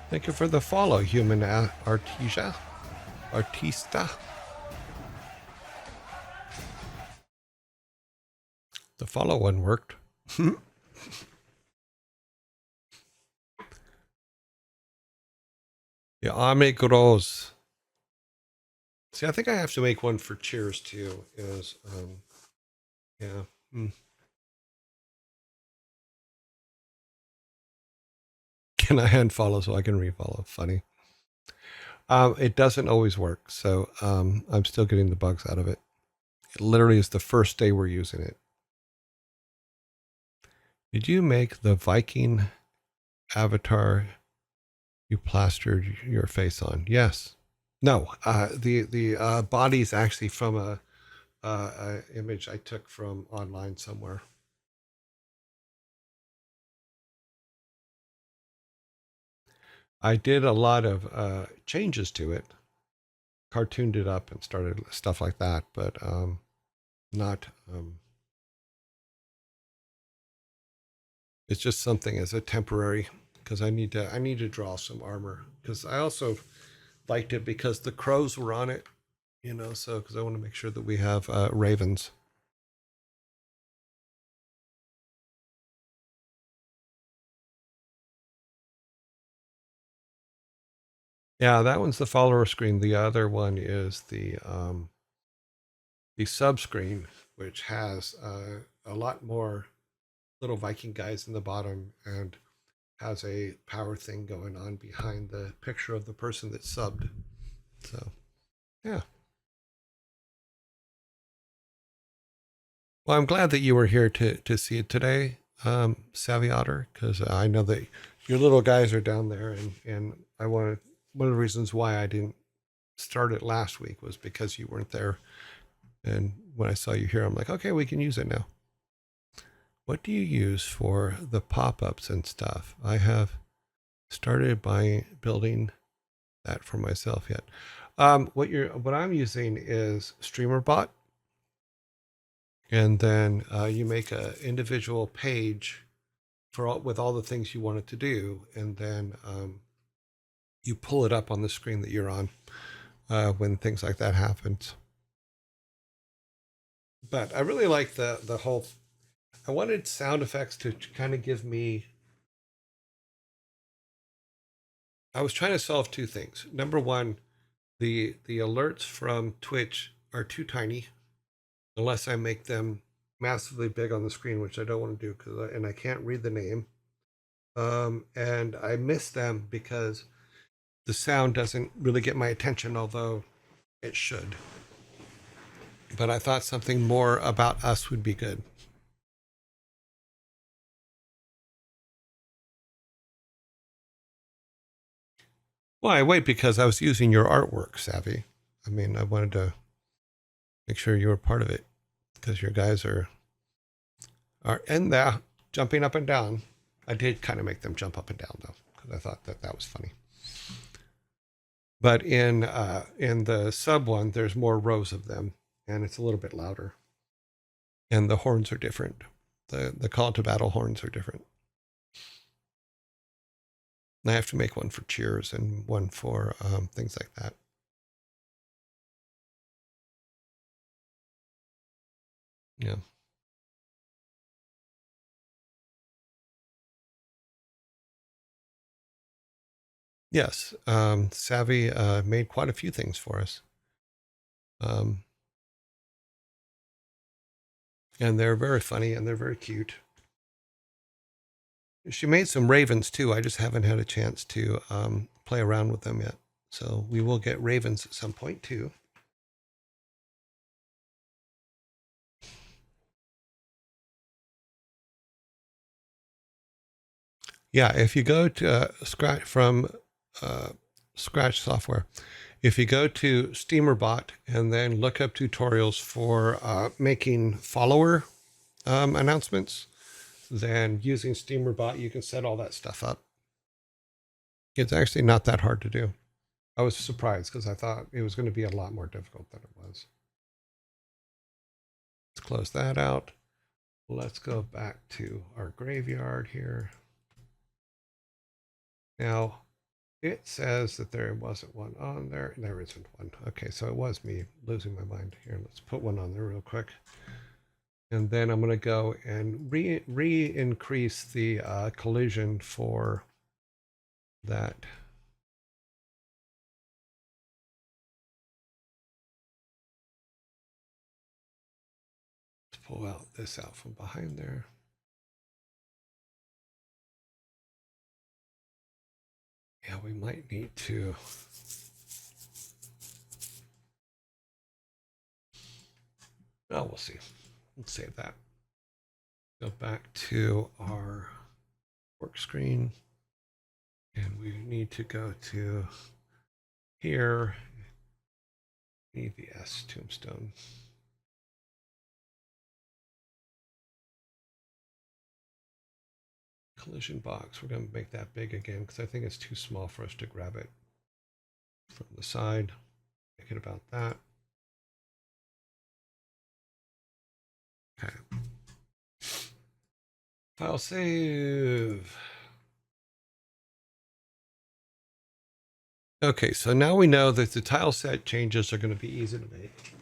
Thank you for the follow, human artista. The follow one worked. Yeah, amigos. See, I think I have to make one for cheers too. Is yeah. Can I unfollow so I can refollow? Funny. It doesn't always work, so I'm still getting the bugs out of it. It literally is the first day we're using it. Did you make the Viking avatar you plastered your face on? Yes. No. The body is actually from a image I took from online somewhere. I did a lot of changes to it, cartooned it up and started stuff like that, but not. It's just something as a temporary because I need to draw some armor because I also liked it because the crows were on it, you know. So because I want to make sure that we have ravens. Yeah, that one's the follower screen. The other one is the sub screen, which has a lot more little Viking guys in the bottom and has a power thing going on behind the picture of the person that subbed. So, yeah. Well, I'm glad that you were here to see it today, Savvy Otter, because I know that your little guys are down there, and I wanted one of the reasons why I didn't start it last week was because you weren't there. And when I saw you here, I'm like, okay, we can use it now. What do you use for the pop-ups and stuff? I have started by building that for myself yet. What I'm using is StreamerBot, and then you make an individual page for with all the things you want it to do, and then you pull it up on the screen that you're on when things like that happens. But I really like the whole. I wanted sound effects to kind of give me. I was trying to solve two things. Number one, the alerts from Twitch are too tiny unless I make them massively big on the screen, which I don't want to do and I can't read the name. And I miss them because the sound doesn't really get my attention, although it should. But I thought something more about us would be good. Well, I wait because I was using your artwork, Savvy. I mean, I wanted to make sure you were part of it because your guys are in there jumping up and down. I did kind of make them jump up and down though because I thought that that was funny. But in the sub one, there's more rows of them, and it's a little bit louder, and the horns are different. The call to battle horns are different. And I have to make one for cheers and one for things like that. Yeah. Yes. Savvy made quite a few things for us. Um, and they're very funny and they're very cute. She made some ravens too. I just haven't had a chance to play around with them yet. So we will get ravens at some point too. Yeah, if you go to Scratch from Scratch software, if you go to SteamerBot and then look up tutorials for making follower announcements, then using SteamerBot, you can set all that stuff up. It's actually not that hard to do. I was surprised because I thought it was going to be a lot more difficult than it was. Let's close that out. Let's go back to our graveyard here. Now, it says that there wasn't one on there. There isn't one. Okay, so it was me losing my mind. Here, let's put one on there real quick. And then I'm going to go and re-increase the collision for that. Let's pull out this out from behind there. Yeah, we might need to. Oh, we'll see. Let's save that. Go back to our work screen. And we need to go to here. We need the S tombstone. Collision box. We're going to make that big again because I think it's too small for us to grab it from the side. Make it about that. Okay. File save. Okay, so now we know that the tile set changes are going to be easy to make.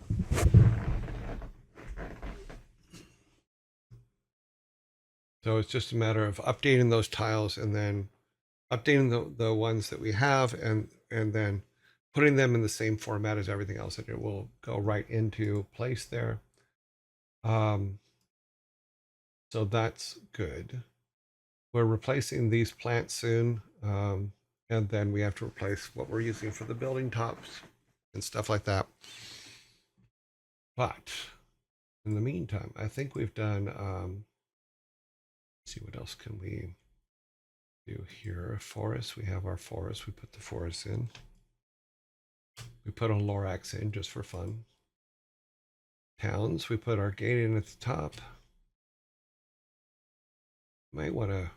So it's just a matter of updating those tiles and then updating the ones that we have and then putting them in the same format as everything else, and it will go right into place there. So that's good. We're replacing these plants soon, and then we have to replace what we're using for the building tops and stuff like that. But in the meantime, I think we've done. Let's see, what else can we do here? Forest. We have our forest. We put the forest in. We put a Lorax in just for fun. Towns. We put our gate in at the top. Might want to.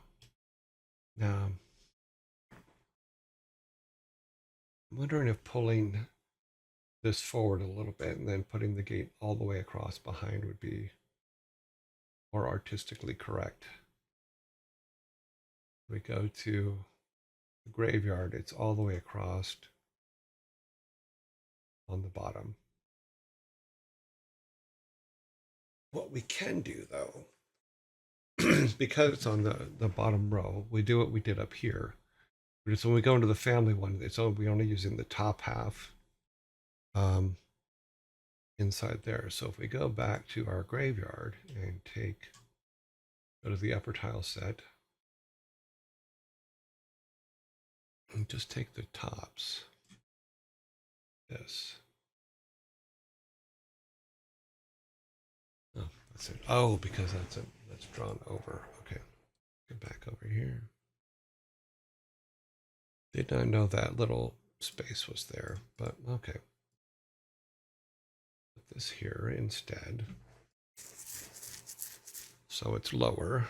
I'm wondering if pulling this forward a little bit and then putting the gate all the way across behind would be more artistically correct. We go to the graveyard, it's all the way across on the bottom. What we can do though, because it's on the bottom row, we do what we did up here. So when we go into the family one, we're only using the top half um, inside there. So if we go back to our graveyard and go to the upper tile set, and just take the tops, this. Oh, that's it. Oh, because that's drawn over. Okay, get back over here. Did not know that little space was there, but okay. Put this here instead. So it's lower.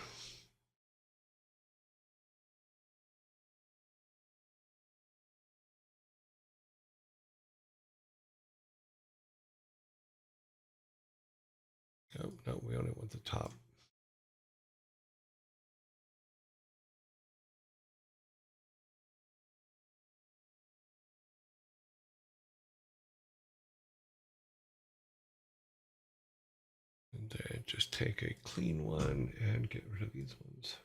Oh, no, we only want the top. And then just take a clean one and get rid of these ones.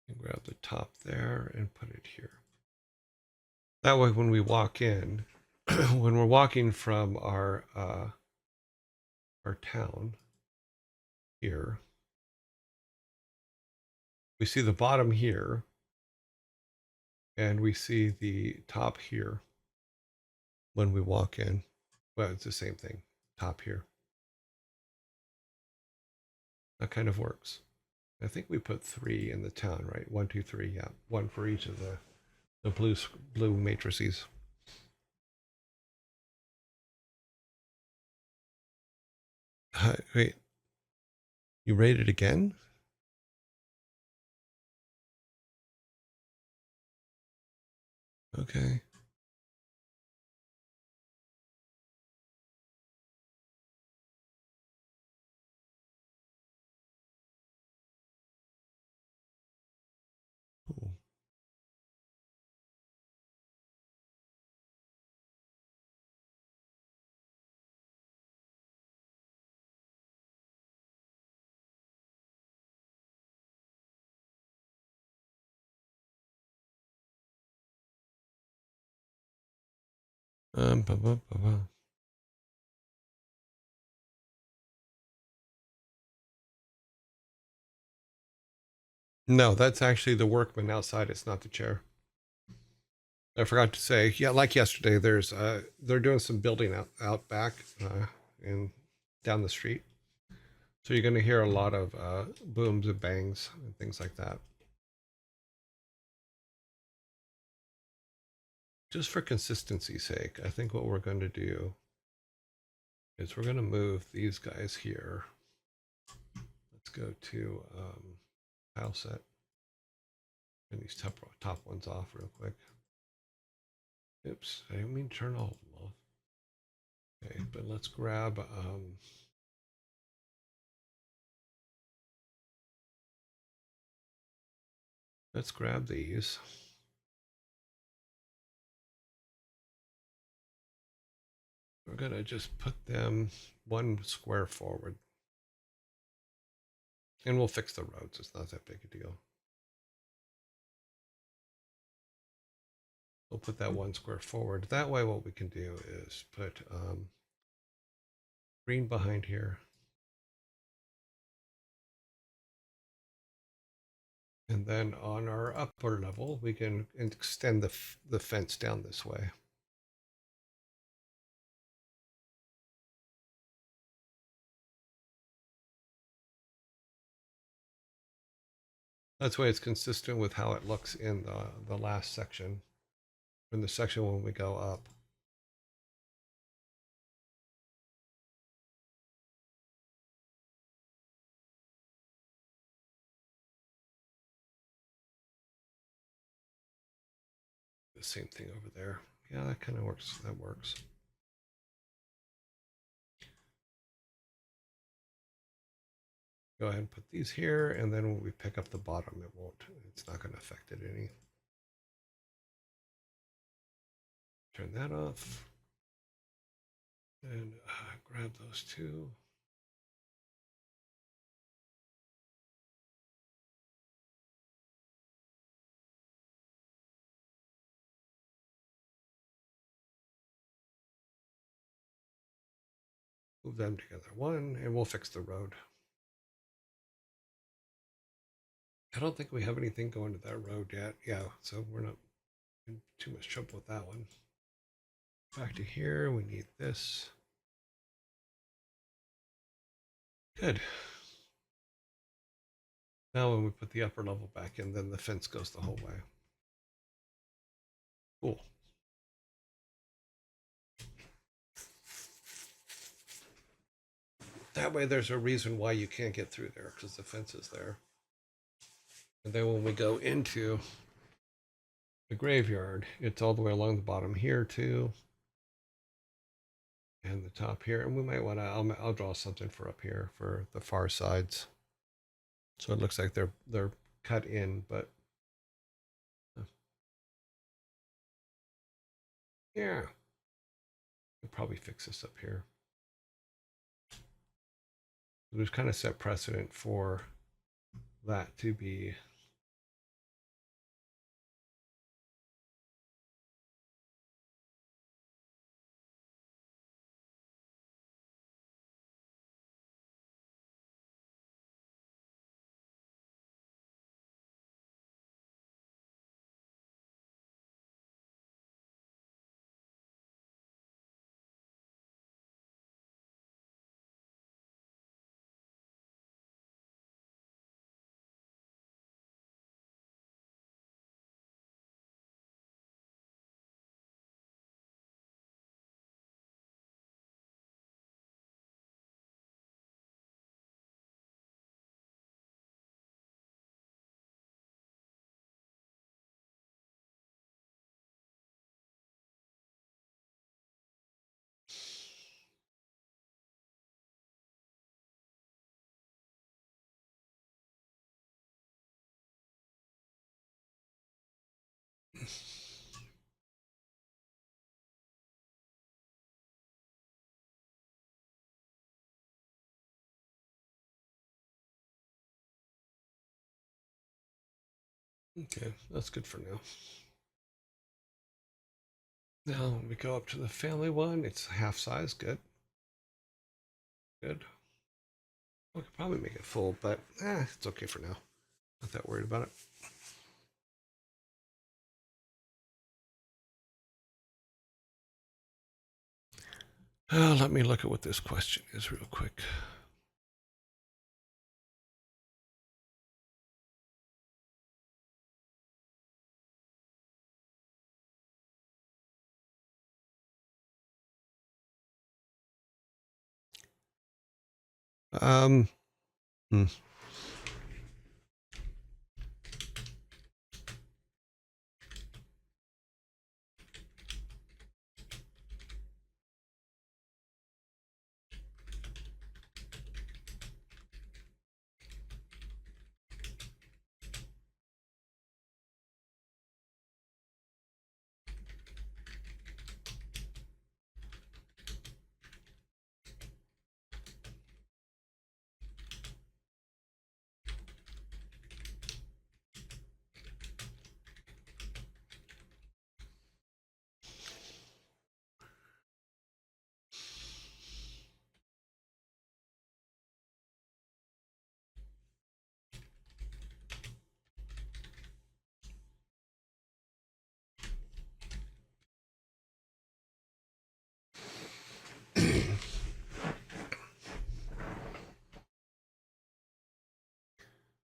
And grab the top there and put it here. That way when we walk in, when we're walking from our town here, we see the bottom here and we see the top here when we walk in. Well, it's the same thing, top here. That kind of works. I think we put 3 in the town, right? 1, 2, 3, yeah. 1 for each of the blue matrices. Wait, you rated again? Okay. Cool. Ba, ba, ba, ba. No, that's actually the workman outside. It's not the chair. I forgot to say, yeah, like yesterday, they're doing some building out back and down the street. So you're going to hear a lot of booms and bangs and things like that. Just for consistency's sake, I think what we're going to do is we're going to move these guys here. Let's go to tile set. And these top ones off real quick. Oops, I didn't mean to turn all of them off. Okay, but let's grab these. We're gonna just put them 1 square forward. And we'll fix the roads, it's not that big a deal. We'll put that 1 square forward. That way what we can do is put green behind here. And then on our upper level, we can extend the fence down this way. That's why it's consistent with how it looks in the last section, in the section when we go up. The same thing over there. Yeah, that kind of works. That works. Go ahead and put these here, and then when we pick up the bottom, it's not going to affect it any. Turn that off. And grab those two. Move them together. One, and we'll fix the road. I don't think we have anything going to that road yet. Yeah, so we're not in too much trouble with that one. Back to here, we need this. Good. Now when we put the upper level back in, then the fence goes the whole way. Cool. That way there's a reason why you can't get through there, because the fence is there. And then when we go into the graveyard, it's all the way along the bottom here too. And the top here. And we might want to, I'll draw something for up here for the far sides. So it looks like they're cut in, but yeah, we'll probably fix this up here. We've kind of set precedent for that to be okay. That's good for now. Now we go up to the family one. It's half size. Good. Good. We could probably make it full, but it's okay for now. Not that worried about it. Let me look at what this question is real quick. Um, hmm.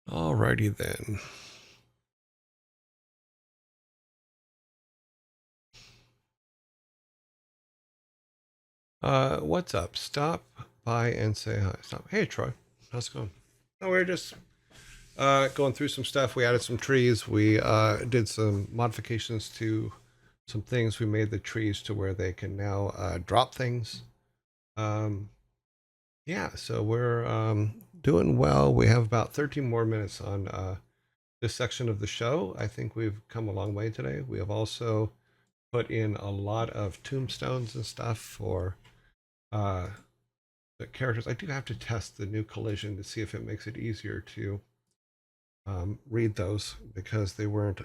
Alrighty then. What's up? Stop by and say hi. Stop. Hey, Troy. How's it going? Oh, we're just going through some stuff. We added some trees. We did some modifications to some things. We made the trees to where they can now drop things. Yeah, so we're doing well. We have about 13 more minutes on this section of the show. I think we've come a long way today. We have also put in a lot of tombstones and stuff for the characters. I do have to test the new collision to see if it makes it easier to read those because they weren't.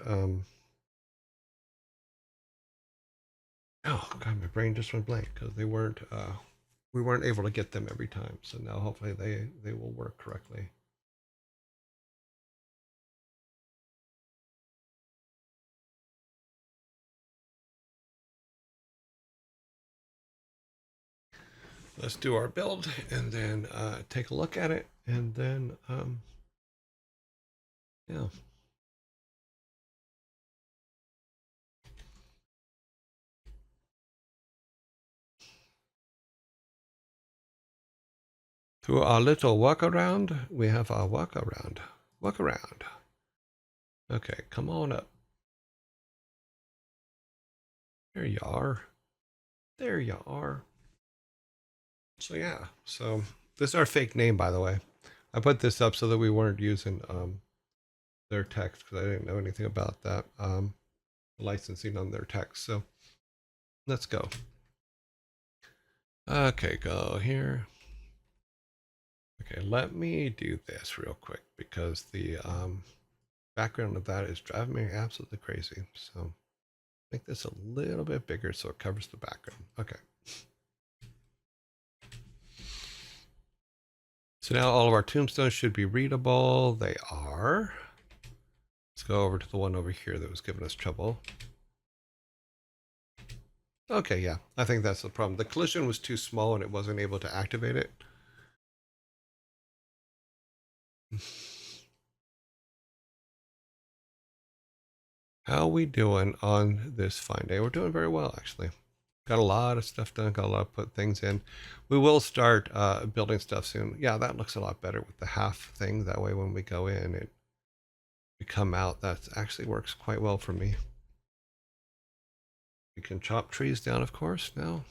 Oh God, my brain just went blank because they weren't. We weren't able to get them every time. So now hopefully they will work correctly. Let's do our build and then take a look at it and then yeah. To our little walk around, we have our walk around. Walk around. Okay, come on up. There you are. There you are. So yeah, so this is our fake name, by the way. I put this up so that we weren't using their text because I didn't know anything about that licensing on their text. So let's go. Okay, go here. Okay, let me do this real quick because the background of that is driving me absolutely crazy. So make this a little bit bigger so it covers the background. Okay. So now all of our tombstones should be readable. They are. Let's go over to the one over here that was giving us trouble. Okay, yeah, I think that's the problem. The collision was too small and it wasn't able to activate it. How we doing on this fine day? We're doing very well, actually. Got a lot of stuff done, got a lot of put things in. We will start building stuff soon. Yeah, that looks a lot better with the half thing. That way when we go in, we come out, that actually works quite well for me. We can chop trees down, of course, now.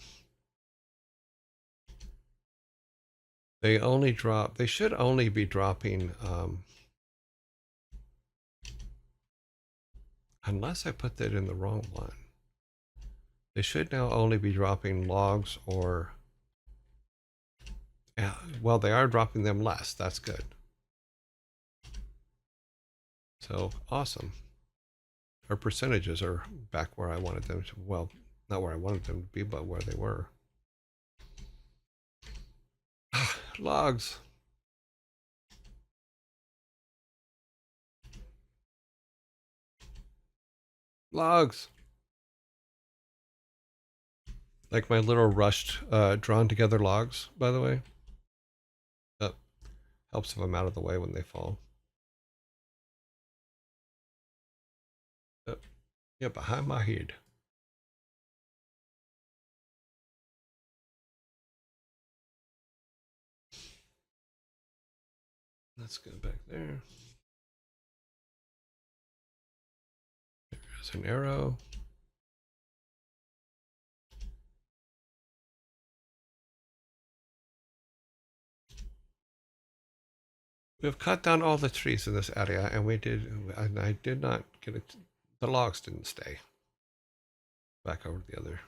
They only drop, they should only be dropping, unless I put that in the wrong one. They should now only be dropping logs or, yeah, well, they are dropping them less. That's good. So awesome. Our percentages are back where I wanted them to, well, not where I wanted them to be, but where they were. Logs. Logs. Like my little rushed, drawn together logs, by the way. That helps if I'm out of the way when they fall. Yeah, behind my head. Let's go back there. There's an arrow. We've cut down all the trees in this area, and I did not get it. The logs didn't stay. Back over to the other.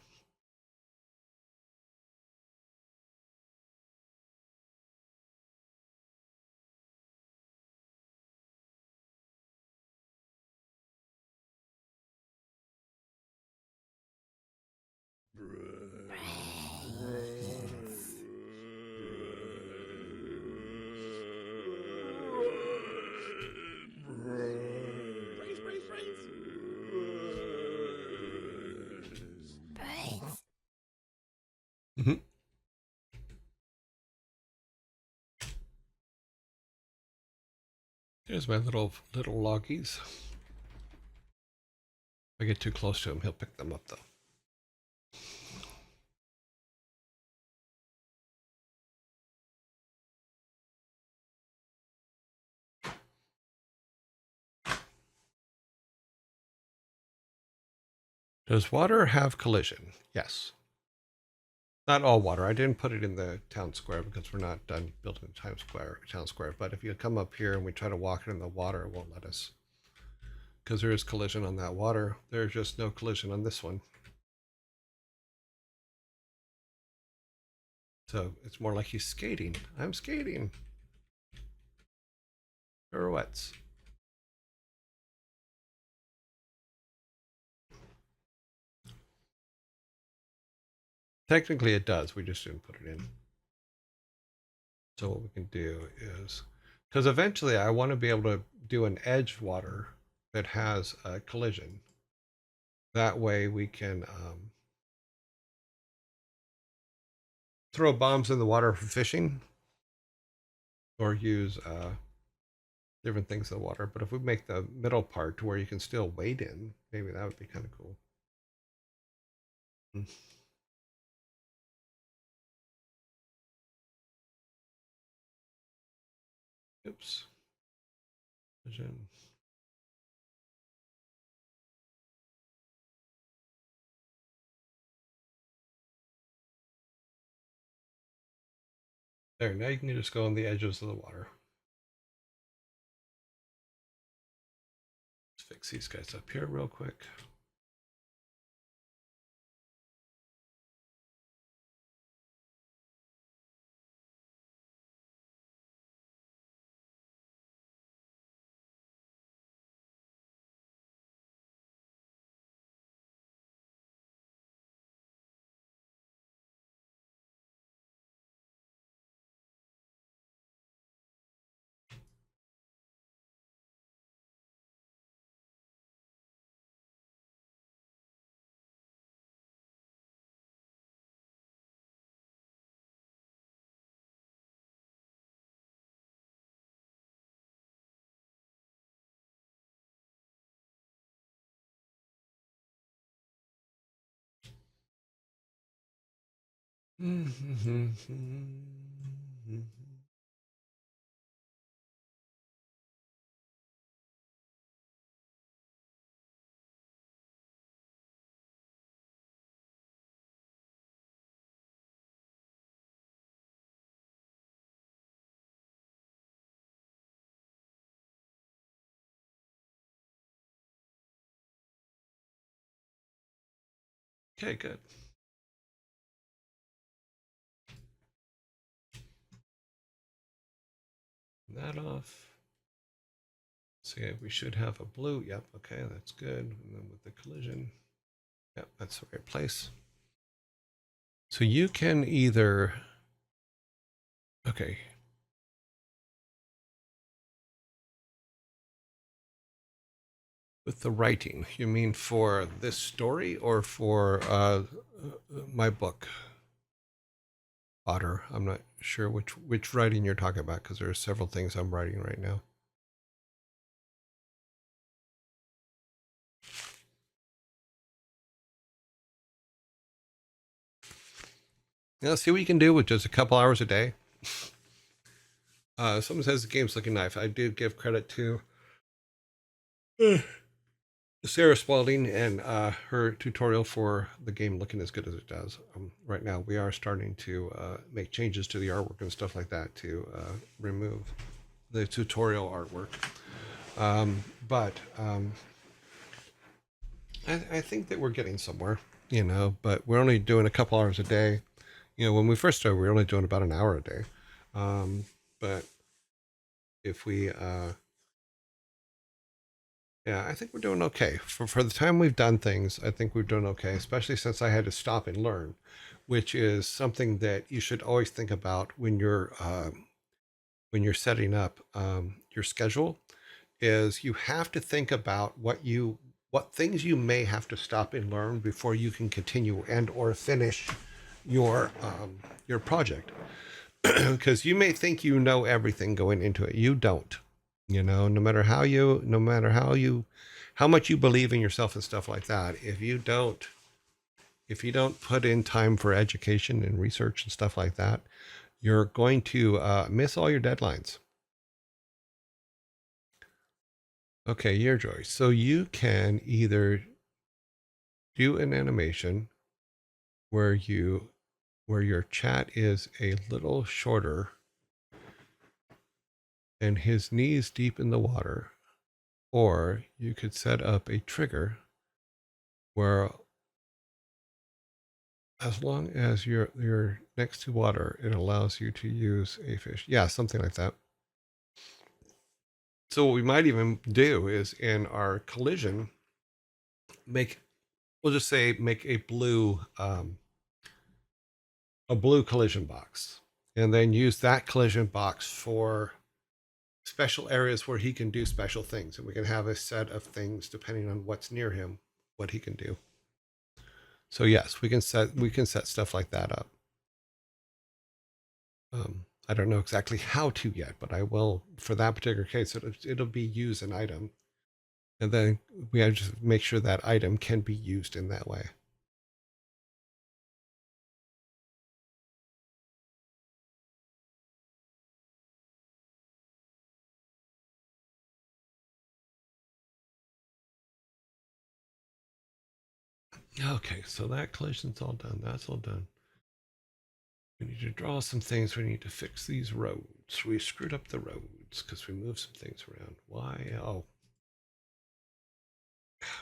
Mm-hmm. There's my little loggies. If I get too close to him, he'll pick them up though. Does water have collision? Yes. Not all water. I didn't put it in the town square because we're not done building the town square. But if you come up here and we try to walk it in the water, it won't let us. Because there is collision on that water. There's just no collision on this one. So it's more like he's skating. I'm skating. Pirouettes. Technically it does. We just didn't put it in. So what we can do is, because eventually I want to be able to do an edge water that has a collision. That way we can throw bombs in the water for fishing or use different things in the water. But if we make the middle part to where you can still wade in, maybe that would be kind of cool. Mm. Oops. Collision. There, now you can just go on the edges of the water. Let's fix these guys up here real quick. Okay, good. That off. So yeah, we should have a blue. Yep, okay, that's good. And then with the collision, yep, that's the right place. So you can either, okay. With the writing, you mean for this story or for my book, Otter? I'm not sure which writing you're talking about because there are several things I'm writing right now. Now, see what you can do with just a couple hours a day. Someone says the game's looking nice. I do give credit to Sarah Spalding and her tutorial for the game looking as good as it does. Right now, we are starting to make changes to the artwork and stuff like that to remove the tutorial artwork. But I think that we're getting somewhere, but we're only doing a couple hours a day. When we first started, we were only doing about an hour a day. But if we, yeah, I think we're doing okay. For the time we've done things, I think we're doing okay, especially since I had to stop and learn, which is something that you should always think about when you're setting up your schedule. Is you have to think about what things you may have to stop and learn before you can continue and or finish your project. Because you may think you know everything going into it, you don't. No matter how much you believe in yourself and stuff like that, if you don't put in time for education and research and stuff like that, you're going to miss all your deadlines. Okay, your joy. So you can either do an animation where your chat is a little shorter and his knees deep in the water, or you could set up a trigger where As long as you're next to water, it allows you to use a fish. Yeah, something like that. So what we might even do is in our collision make, we'll just say make a blue collision box, and then use that collision box for special areas where he can do special things, and we can have a set of things depending on what's near him, what he can do. So yes, we can set stuff like that up. I don't know exactly how to yet, but I will for that particular case. It'll be use an item, and then we have to just make sure that item can be used in that way. Okay, so that collision's all done. That's all done. We need to draw some things. We need to fix these roads. We screwed up the roads because we moved some things around. Why? Oh,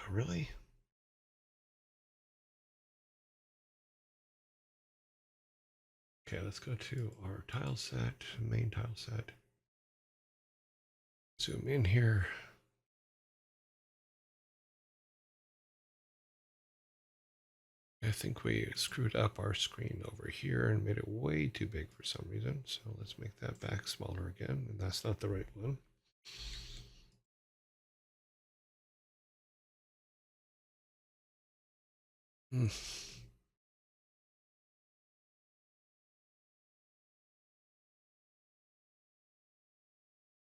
really? Okay, let's go to our tile set, main tile set. Zoom in here. I think we screwed up our screen over here and made it way too big for some reason. So let's make that back smaller again. And that's not the right one. Hmm.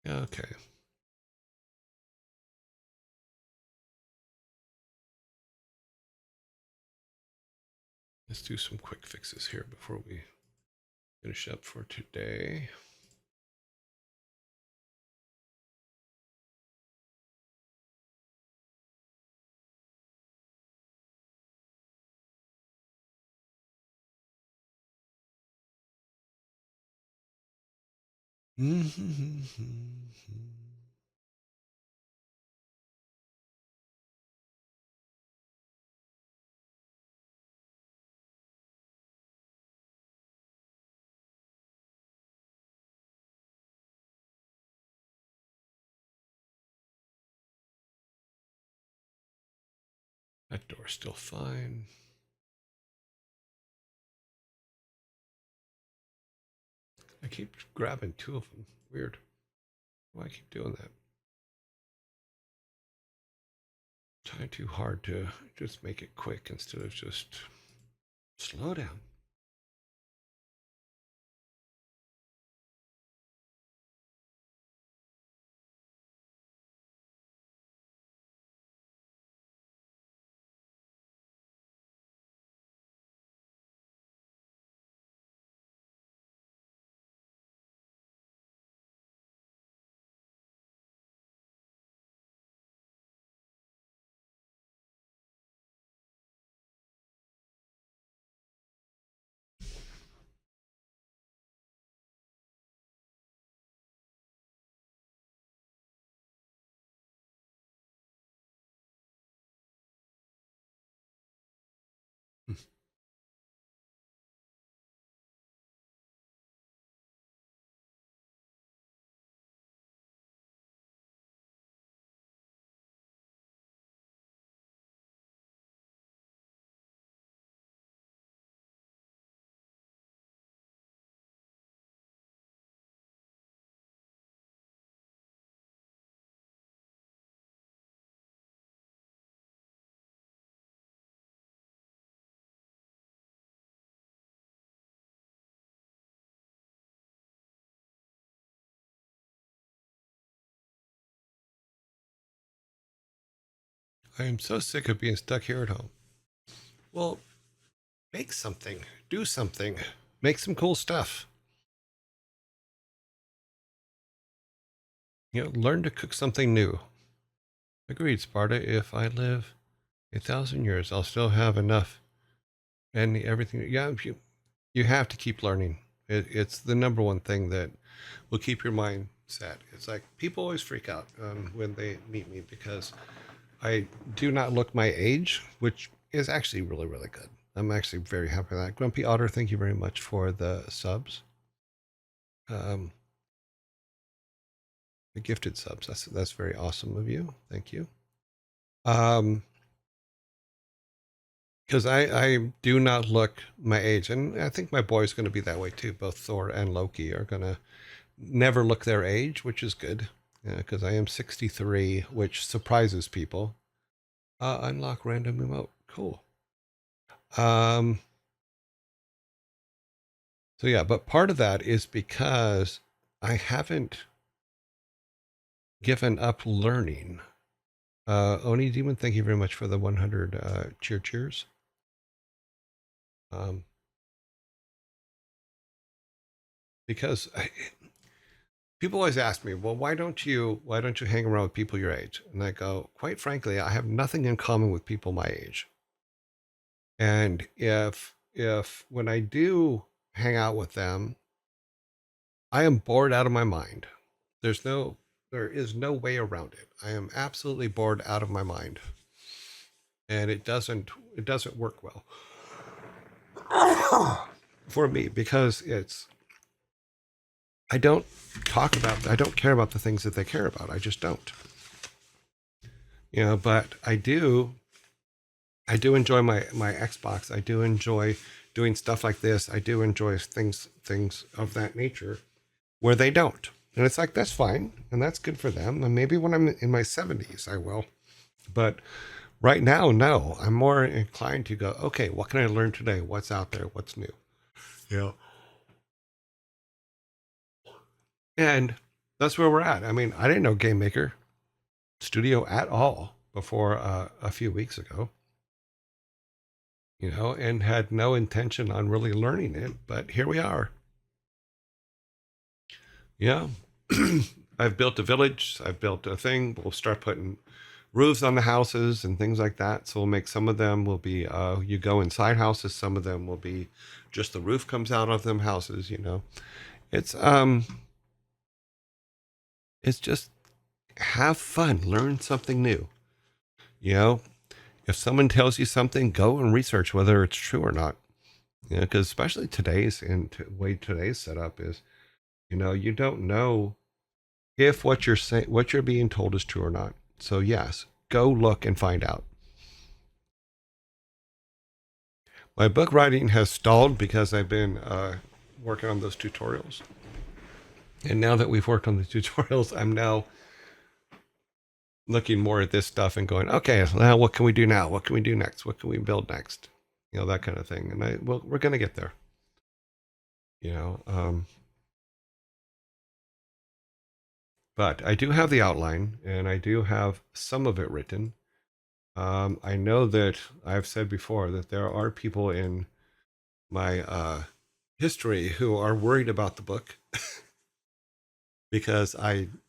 Okay. Let's do some quick fixes here before we finish up for today. That door's still fine. I keep grabbing two of them. Weird. Why I keep doing that? Trying too hard to just make it quick instead of just slow down. I am so sick of being stuck here at home. Well, make something, do something, make some cool stuff. Learn to cook something new. Agreed, Sparta. If I live 1,000 years, I'll still have enough and everything. Yeah, you have to keep learning. It's the number one thing that will keep your mind set. It's like people always freak out when they meet me because I do not look my age, which is actually really, really good. I'm actually very happy with that. Grumpy Otter, thank you very much for the subs. The gifted subs. That's very awesome of you. Thank you. Because I do not look my age, and I think my boy's going to be that way too. Both Thor and Loki are going to never look their age, which is good. Because I am 63, which surprises people. Unlock random emote. Cool. So yeah, but part of that is because I haven't given up learning. Oni Demon, thank you very much for the 100 cheers. Because people always ask me, well, why don't you hang around with people your age? And I go, quite frankly, I have nothing in common with people my age. And if when I do hang out with them, I am bored out of my mind. There is no way around it. I am absolutely bored out of my mind. And it doesn't work well for me because I don't care about the things that they care about. I just don't. But I do enjoy my Xbox. I do enjoy doing stuff like this. I do enjoy things of that nature where they don't. And it's like, that's fine. And that's good for them. And maybe when I'm in my 70s, I will. But right now, no. I'm more inclined to go, okay, what can I learn today? What's out there? What's new? Yeah. And that's where we're at. I mean, I didn't know Game Maker Studio at all before a few weeks ago, and had no intention on really learning it. But here we are. Yeah. I've built a village. I've built a thing. We'll start putting roofs on the houses and things like that. So we'll make some of them will be you go inside houses. Some of them will be just the roof comes out of them houses. It's just have fun, learn something new. If someone tells you something, go and research whether it's true or not. Because especially way today's setup is, you don't know if what you're being told is true or not. So yes, go look and find out. My book writing has stalled because I've been working on those tutorials. And now that we've worked on the tutorials, I'm now looking more at this stuff and going, okay, now what can we do now? What can we do next? What can we build next? That kind of thing. And we're going to get there. But I do have the outline and I do have some of it written. I know that I've said before that there are people in my history who are worried about the book because I'm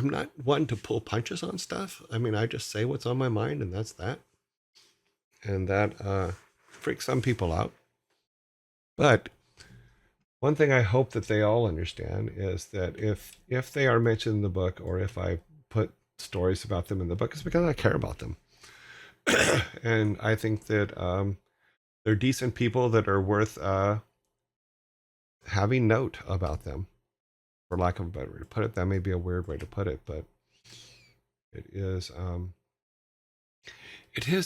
not one to pull punches on stuff. I mean, I just say what's on my mind and that's that. And that freaks some people out. But one thing I hope that they all understand is that if they are mentioned in the book or if I put stories about them in the book, it's because I care about them. And I think that they're decent people that are worth having note about them, for lack of a better way to put it. That may be a weird way to put it, but it is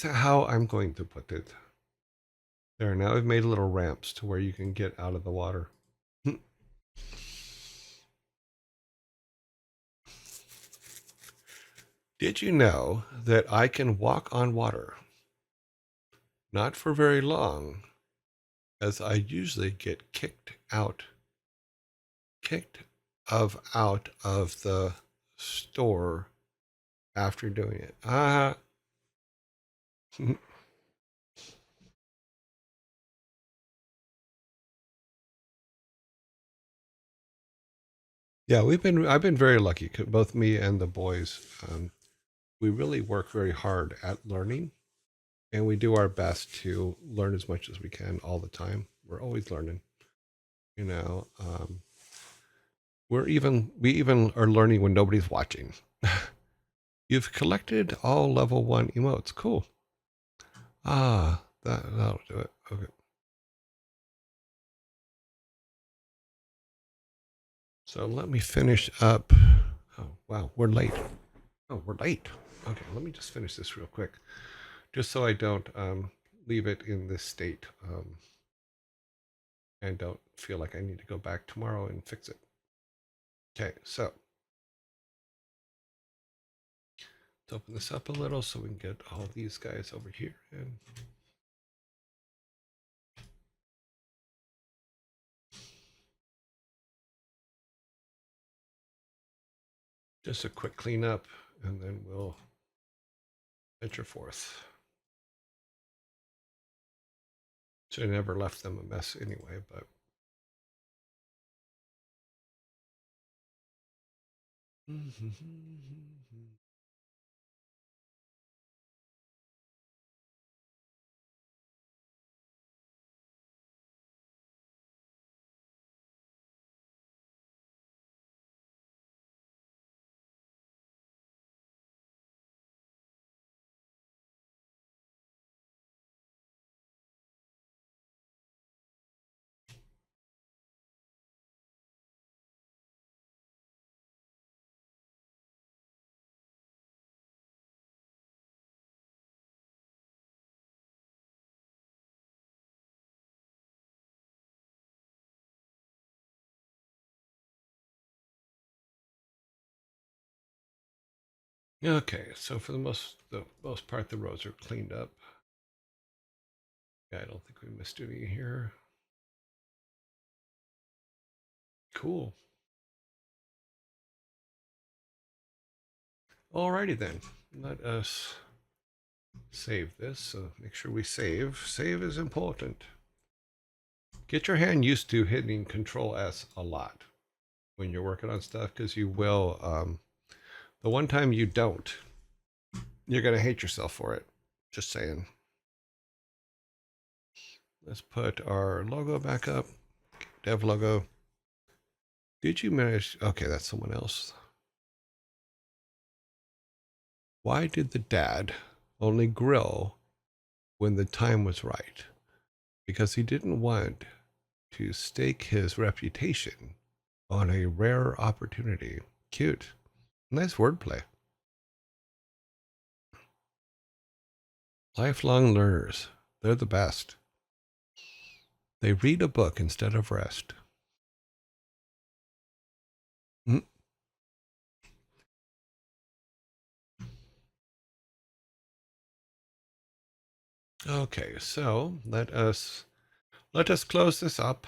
how I'm going to put it. There, now I've made little ramps to where you can get out of the water. Did you know that I can walk on water? Not for very long, as I usually get kicked out of the store after doing it. Yeah, I've been very lucky. Both me and the boys, we really work very hard at learning, and we do our best to learn as much as we can all the time. We're always learning. We even are learning when nobody's watching. You've collected all level 1 emotes. Cool. That'll do it. Okay. So let me finish up. Oh, wow, we're late. Oh, we're late. Okay, let me just finish this real quick, just so I don't leave it in this state and don't feel like I need to go back tomorrow and fix it. Okay, so let's open this up a little so we can get all these guys over here. And just a quick cleanup, and then we'll venture forth. So I never left them a mess anyway, but. Okay, so for the most part, the roads are cleaned up. Yeah, I don't think we missed any here. Cool. Alrighty then. Let us save this. So make sure we save. Save is important. Get your hand used to hitting Control S a lot when you're working on stuff, because you will. The one time you don't, you're gonna hate yourself for it. Just saying. Let's put our logo back up. Dev logo. Did you manage? Okay, that's someone else. Why did the dad only grill when the time was right? Because he didn't want to stake his reputation on a rare opportunity. Cute. Nice wordplay. Lifelong learners. They're the best. They read a book instead of rest. Mm. Okay, so let us close this up